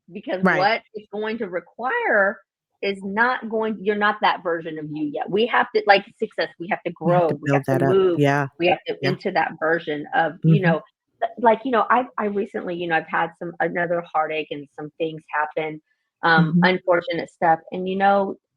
me because right. what it's going to require. is not going, you're not that version of you yet. We have to, like success, we have to You have to grow, we have build to that up. move, Yeah. we have to Yeah. into that version of, Mhm. like, I recently, I've had another heartache and some things happen, Mhm. unfortunate stuff. And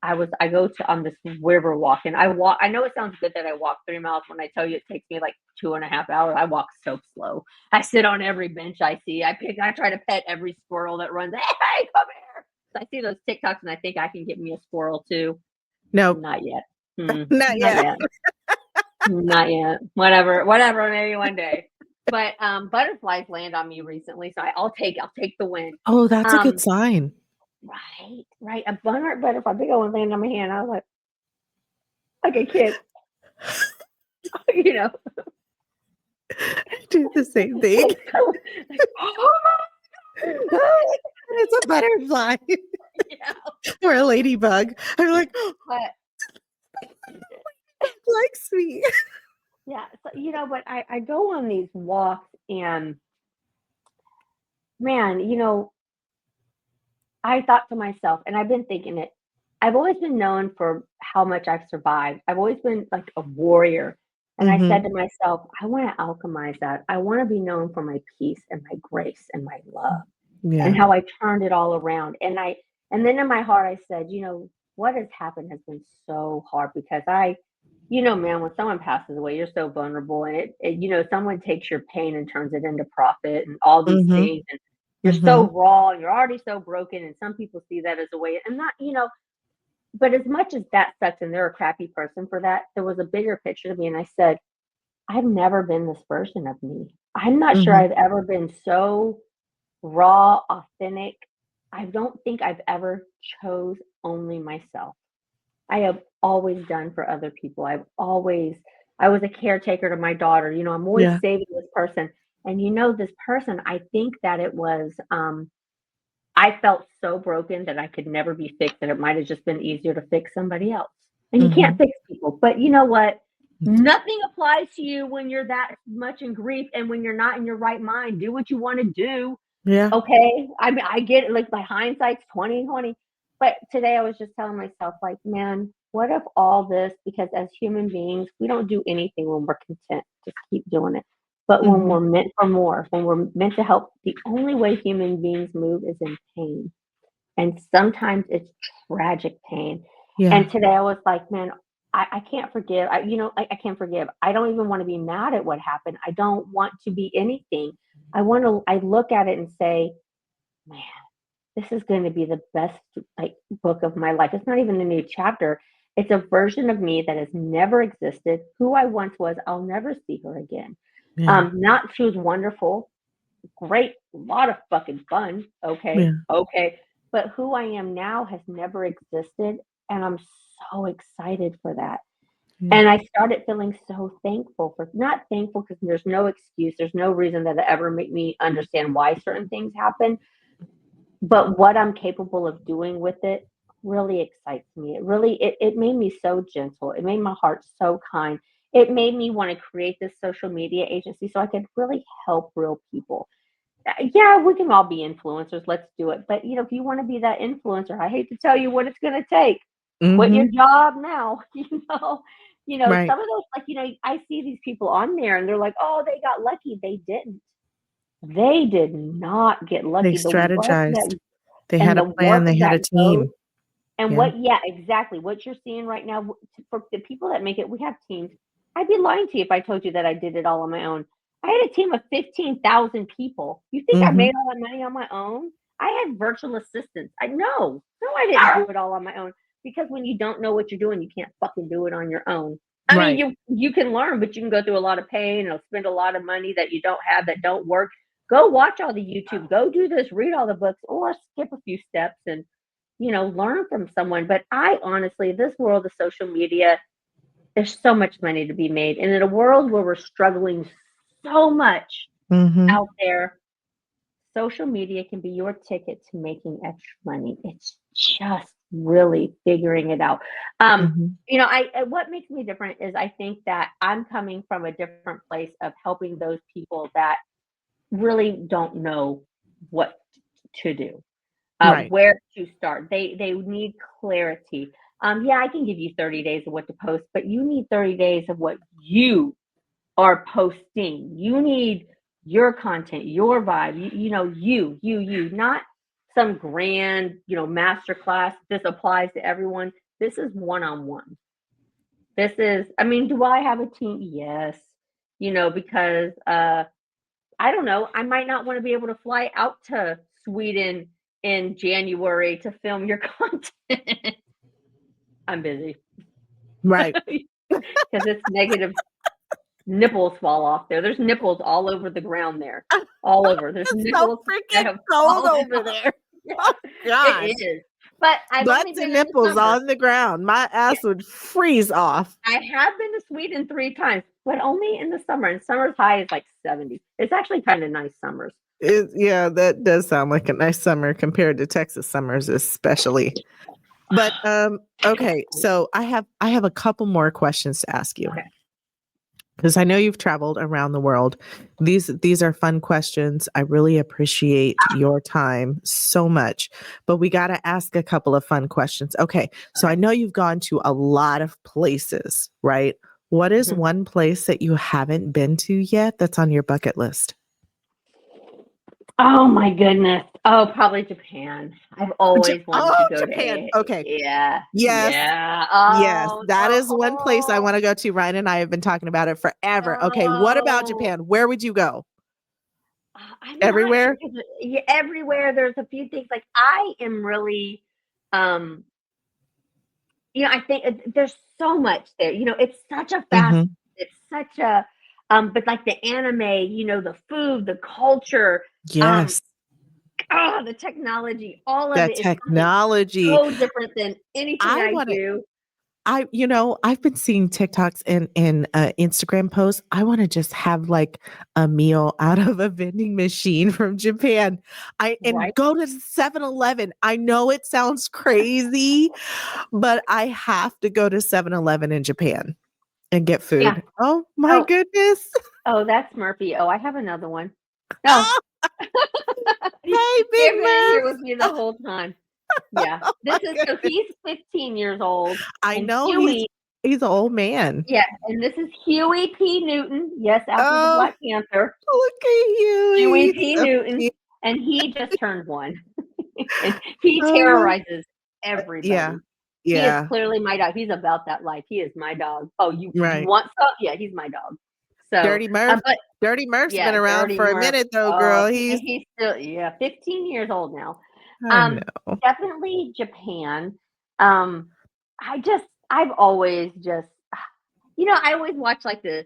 I go to on this river walk, and I know it sounds good that I walk 3 miles when I tell you it takes me like 2.5 hours. I walk so slow. I sit on every bench I see. I try to pet every squirrel that runs. Hey, come here. I see those TikToks and I think I can get me a squirrel too. No, Not yet. not Not yet. yet. Not yet. Whatever, maybe one day. But butterflies land on me recently, so I'll take the win. Oh, that's a good Um, sign. right, right. A monarch butterfly, big old one landed on my hand. I was like a kid, you know. I do the same thing. Oh It's a butterfly yeah. or a ladybug. I'm like, But it likes me. yeah, so but I go on these walks, and man, I thought to myself, and I've been thinking it, I've always been known for how much I've survived. I've always been like a warrior. And I said Mhm. to myself, I want to alchemize that. I want to be known for my peace and my grace and my love and Yeah. how I turned it all around. And then in my heart, I said, what has happened has been so hard because man, when someone passes away, you're so vulnerable, and someone takes your pain and turns it into profit and all these Mhm. things, and you're so Mhm. raw and you're already so broken, and some people see that as a way, and not, but as much as that sucks, and they're a crappy person for that, there was a bigger picture to me, and I said, I've never been this version of me. I'm not sure Mhm. I've ever been so raw, authentic. I don't think I've ever chose only myself. I have always done for other people. I was a caretaker to my daughter. I'm always Yeah. saving this person. And this person, I think that it was, I felt so broken that I could never be fixed, that it might have just been easier to fix somebody else. And you can't Mhm. fix people. But you know what? Nothing applies to you when you're that much in grief and when you're not in your right mind. Do what you want to do. Yeah. Okay. I mean, I get it, like my hindsight's 2020. But today I was just telling myself, like, man, what if all this, because as human beings, we don't do anything when we're content. Just keep doing it. But when Mhm. we're meant for more, when we're meant to help, the only way human beings move is in pain. And sometimes it's tragic pain. Yeah. And today I was like, man, I can't forgive. I can't forgive. I don't even want to be mad at what happened. I don't want to be anything. I look at it and say, man, this is going to be the best like book of my life. It's not even a new chapter. It's a version of me that has never existed. Who I once was, I'll never see her again. Yeah. Not she was wonderful, great, a lot of fucking fun. Okay, Yeah. okay. But who I am now has never existed. And I'm so excited for that. Yeah. And I started feeling so thankful for, not thankful because there's no excuse, there's no reason that ever make me understand why certain things happen. But what I'm capable of doing with it really excites me. It made me so gentle. It made my heart so kind. It made me want to create this social media agency so I could really help real people. Yeah, we can all be influencers. Let's do it. But if you want to be that influencer, I hate to tell you what it's going to take. Quit your Mhm. job now. Right. Some of those, like, I see these people on there and they're like, oh, they got lucky. They didn't. They did not get They lucky. The work strategized. that They and had a the plan, work they had that a goes, team. and Yeah. what, yeah, exactly. What you're seeing right now, for the people that make it, we have teams. I'd be lying to you if I told you that I did it all on my own. I had a team of 15,000 people. You think I Mhm. made all that money on my own? I had virtual assistants. No, I didn't do it all on my own, because when you don't know what you're doing, you can't fucking do it on your own. I mean, Right. you can learn, but you can go through a lot of pain and spend a lot of money that you don't have, that don't work. Go watch all the YouTube. Go do this. Read all the books, or skip a few steps and learn from someone. But I honestly, this world of social media, there's so much money to be made. And in a world where we're struggling so much Mhm. out there, social media can be your ticket to making extra money. It's just really figuring it out. Mhm. What makes me different is I think that I'm coming from a different place of helping those people that really don't know what to do. Right. where to start. They need clarity. Yeah, I can give you 30 days of what to post, but you need 30 days of what you are posting. You need your content, your vibe, you, not some grand, master class. This applies to everyone. This is one-on-one. This is, I mean, do I have a team? Yes. Because I don't know, I might not want to be able to fly out to Sweden in January to film your content. I'm busy. Right. Because it's negative. Nipples fall off there. There's nipples all over the ground there. All over. There's It's nipples so that freaking have cold fallen over off. there. Yeah, Oh God. it is. But I've only Butts been and in the nipples summer. on the ground. My ass would freeze off. I have been to Sweden 3 times, but only in the summer. And summer's high is like 70. It's actually kind of nice summers. Yeah, that does sound like a nice summer compared to Texas summers, especially. But okay, so I have a couple more questions to ask you. Okay. Because I know you've traveled around the world. These are fun questions. I really appreciate your time so much. But we got to ask a couple of fun questions. Okay, so I know you've gone to a lot of places, right? What is Mhm. one place that you haven't been to yet that's on your bucket list? Oh my goodness. Oh, probably Japan. I've always wanted to go Japan. to. Okay. Yeah. Yes. Yeah. Yes, Oh that is one place I no. want to go to. Ryan and I have been talking about it forever. Okay, what about Oh. Japan? Where would you go? I'm not sure Everywhere? 'cause yeah, everywhere there's a few things like I am really, um, I think there's so much there. It's such a fast, Mhm. it's such a, but like the anime, the food, the culture, um, Yes. the technology, all of That it is something technology. so different than anything I I wanna do. I've been seeing TikToks and Instagram posts. I wanna just have, like, a meal out of a vending machine from Japan. I Right? and go to 7-Eleven. I know it sounds crazy, but I have to go to 7-Eleven in Japan and get Yeah. food. Oh my Oh, goodness. oh, that's Murphy. Oh, I have another one. No, Oh, hey, Big they've been in here Murph. with me the whole time. Yeah. Oh This my is so goodness. he's 15 years old I and know Huey, he's an old man. yeah, and this is Huey P. Newton. Yes, after the Oh, Black Panther. look at you. Huey He's P. so Newton. cute. And he just turned 1. And he Oh my terrorizes yeah. everybody. He is Yeah. clearly my dog. He's about that life. He is my dog. Oh, you Right. want some? Yeah, he's my dog. So, Dirty Murph. but Dirty Murph's been yeah, around Dirty for a Murph. minute though, Oh, girl. and He's he's still, yeah, 15 years old now. I Um, know. Definitely Japan. Um, I've always just, I always watch like the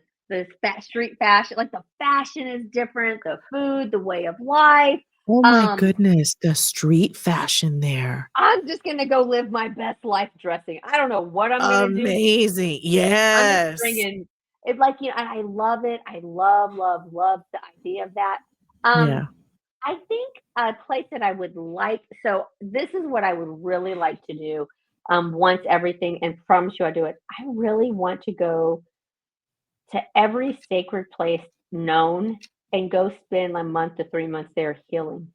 street fashion. Like the fashion is different, the food, the way of life. Oh my Um, goodness, the street fashion there. I'm just gonna go live my best life dressing. I don't know what I'm gonna do. Amazing. I'm just Yes. bringing it, like, and I love it. I love, love, love the idea of that. Um, Yeah. I think a place that I would like, so this is what I would really like to do, once everything, and promise you I'll do it. I really want to go to every sacred place known and go spend a month to 3 months there healing.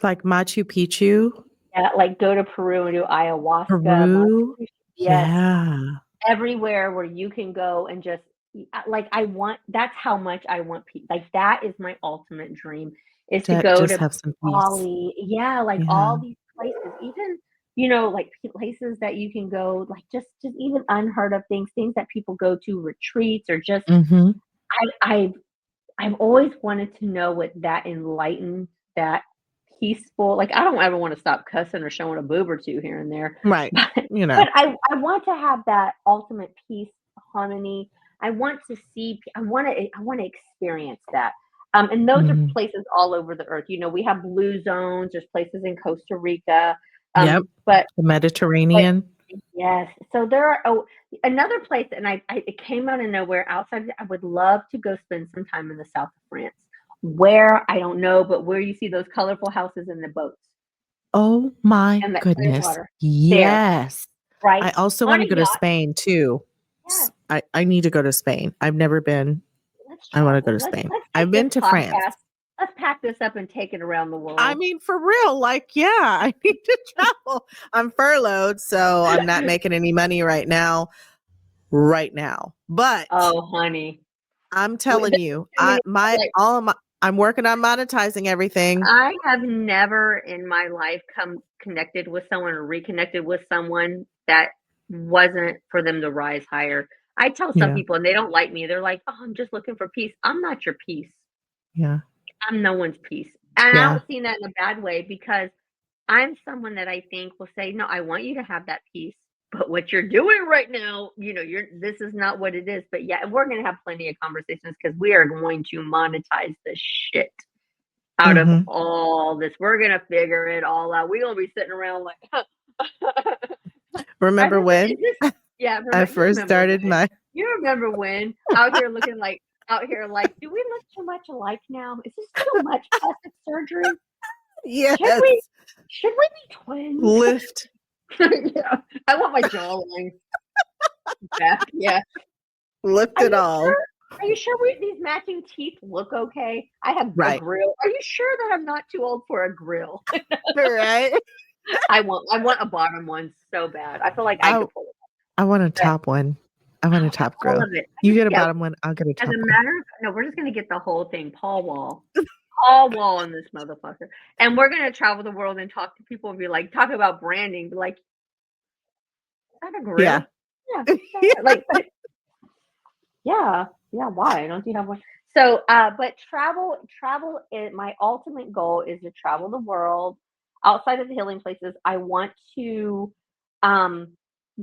Like Machu Picchu, Yeah, like go to Peru and do ayahuasca, Machu Peru. Picchu. Yes, Yeah. everywhere where you can go and just like I want, that's how much I want people, like that is my ultimate dream, is to To go just to have some peace. Bali. Yeah, like Yeah. all these places, even like places that you can go, like just even unheard of things that people go to, retreats, or just Mhm. I I've always wanted to know what that enlightened, that peaceful, like I don't ever want to stop cussing or showing a boob or two here and there, Right. but You know. I want to have that ultimate peace, harmony. I want to see. I want to experience that. And those are Mhm. places all over the earth. We have blue zones. There's places in Costa Rica. Yep. But The but Mediterranean. yes. So there are, another place, and it came out of nowhere outside. I would love to go spend some time in the south of France. Where I don't know, but where you see those colorful houses and the boats Oh my and that clear goodness. water. There, Yes. right I also on wanna a go to yacht. Spain too. Yes, I need to go to Spain. I've never been. let's I wanna go travel. to Let's Spain. let's I've take this been to France. podcast. let's pack this up and take it around the world. I mean, for real, like, yeah, I need to travel. I'm furloughed, so I'm not making any money right now. But oh, honey, I'm telling you, like, I'm working on monetizing everything. I have never in my life connected with someone or reconnected with someone that wasn't for them to rise higher. I tell some Yeah. people and they don't like me. They're like, "Oh, I'm just looking for peace." I'm not your peace. Yeah. I'm no one's peace. And I Yeah. don't see that in a bad way because I'm someone that I think will say, "No, I want you to have that peace. But what you're doing right now, this is not what it is." But yeah, we're gonna have plenty of conversations because we are going to monetize the shit out of Mhm. all this. We're gonna figure it all out. We're gonna be sitting around like Remember when yeah, I you first remember started when. my You remember when out here like, do we look too much alike now? Is this too much plastic surgery? Yes. Should we be twins? Lift. Yeah. I want my jawline back. Yeah. Lift Are it you all. sure? Are you sure these matching teeth look okay? I have a Right. grill. Are you sure that I'm not too old for a grill? Right. I want a bottom one so bad. I feel like I I could pull it I want a off, but top one. I want a top all grill. of it. You get a Yeah, bottom one, I'll get a as top a one. matter of no, we're just gonna get the whole thing, Paul Wall. Paul Wall in this motherfucker. And we're gonna travel the world and talk to people and be like, talk about branding, be like, "Is that a Yeah. grill?" Yeah. Like, but yeah. Yeah, why? Don't you have one? So, but travel is my ultimate goal is to travel the world outside of the healing places. I want to um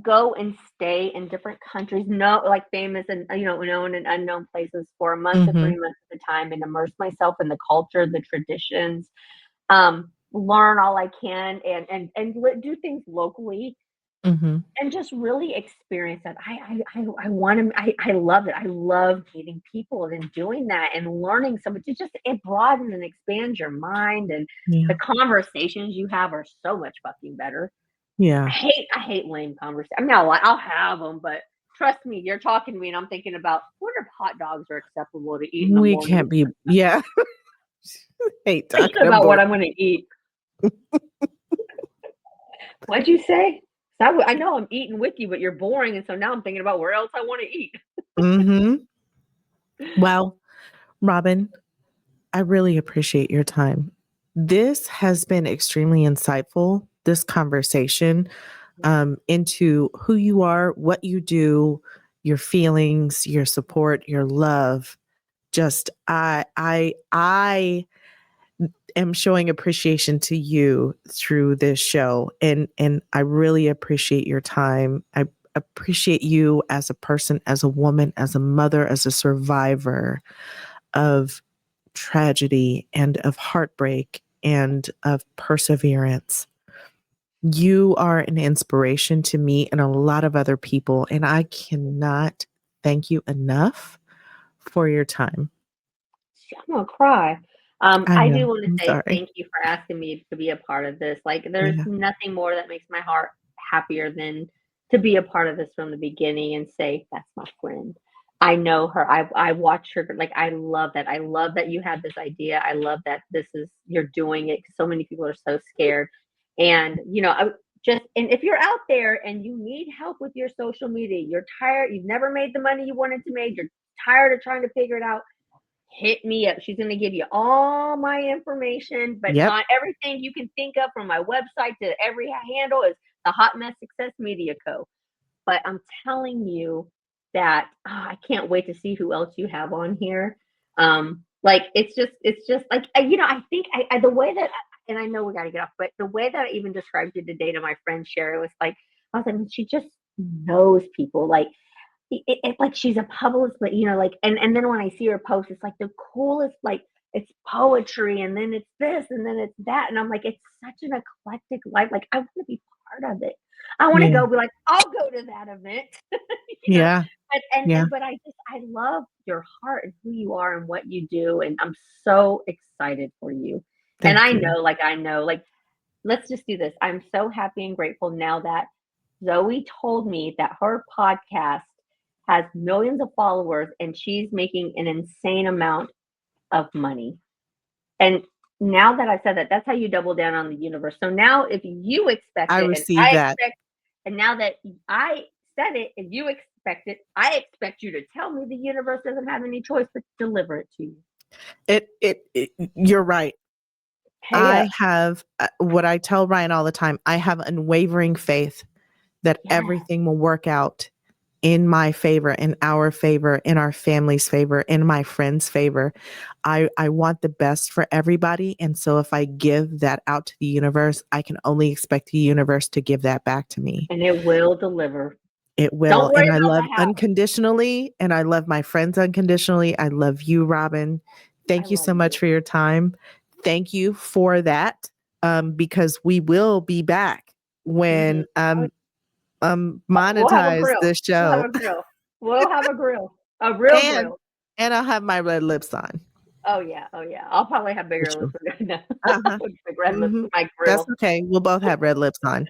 go and stay in different countries, no like famous and known and unknown places for a month to Mhm. 3 months at a time and immerse myself in the culture, the traditions, learn all I can and do things locally Mhm. and just really experience that. I want to. I love it. I love meeting people and doing that and learning so much. It broadens and expands your mind, and the Yeah. conversations you have are so much fucking better. Yeah. I hate lame conversations. I mean, I'll have them, but trust me, you're talking to me, and I'm thinking about what if hot dogs are acceptable to eat in the We morning. can't be yeah. Hate Thinking talking about what about I'm going to eat. What'd you say? I know I'm eating with you, but you're boring, and so now I'm thinking about where else I want to eat. Mhm. Well, Robin, I really appreciate your time. This has been extremely insightful, this conversation, into who you are, what you do, your feelings, your support, your love. Just I am showing appreciation to you through this show, and I really appreciate your time. I appreciate you as a person, as a woman, as a mother, as a survivor of tragedy and of heartbreak and of perseverance. You are an inspiration to me and a lot of other people, and I cannot thank you enough for your time. I'm gonna cry. I I do know. want to I'm say sorry. thank you for asking me to be a part of this. Like, there's Yeah. nothing more that makes my heart happier than to be a part of this from the beginning and say, "That's my friend. I know her. I watch her. Like, I love that. I love that you had this idea. I love that you're doing it because so many people are so scared. And and if you're out there and you need help with your social media, you're tired, you've never made the money you wanted to make, you're tired of trying to figure it out, hit me up. She's going to give you all my information, but Yep. on everything you can think of from my website to every handle is the Hot Mess Success Media Co. But I'm telling you that I can't wait to see who else you have on here. Like it's just like I think the way that and I know we got to get off, but the way that I even described you today to my friend Sherry was like I was like she just knows people like like she's a publicist, but like, and then when I see her post, it's like the coolest, like it's poetry, and then it's this, and then it's that, and I'm like, it's such an eclectic life. Like I want to be part of it. I want to Yeah. go, be like, I'll go to that event, you know. Yeah. But Yeah. but I love your heart and who you are and what you do, and I'm so excited for you. And Thank you. I know, like let's just do this. I'm so happy and grateful now that Zoe told me that her podcast has millions of followers and she's making an insane amount of money. And now that I said that, that's how you double down on the universe. So now if you expect I it and receive I that. expect, and now that I said it and you expect it, I expect you to tell me the universe doesn't have any choice but to deliver it to you. You're right. Pay I up. have what I tell Ryan all the time. I have unwavering faith that Yeah. everything will work out in my favor, in our favor, in our family's favor, in my friends' favor. I want the best for everybody. And so if I give that out to the universe, I can only expect the universe to give that back to me. And it will deliver. It will. Don't worry And I about love the how. unconditionally, and I love my friends unconditionally. I love you, Robin. Thank you so much for your time. Thank you for that. Because we will be back when We'll have a monetize grill. this We'll have show. a grill. We'll have a grill. A real and grill. and I'll have my red lips on. Oh yeah. Oh yeah. I'll probably have bigger For lips sure. than that. Uh-huh. Big red lips Mhm. with my That's grill. okay. We'll both have red lips on.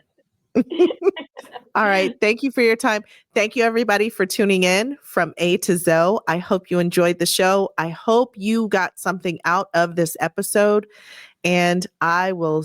All right. Thank you for your time. Thank you, everybody, for tuning in from A to Zoe. I hope you enjoyed the show. I hope you got something out of this episode, and I will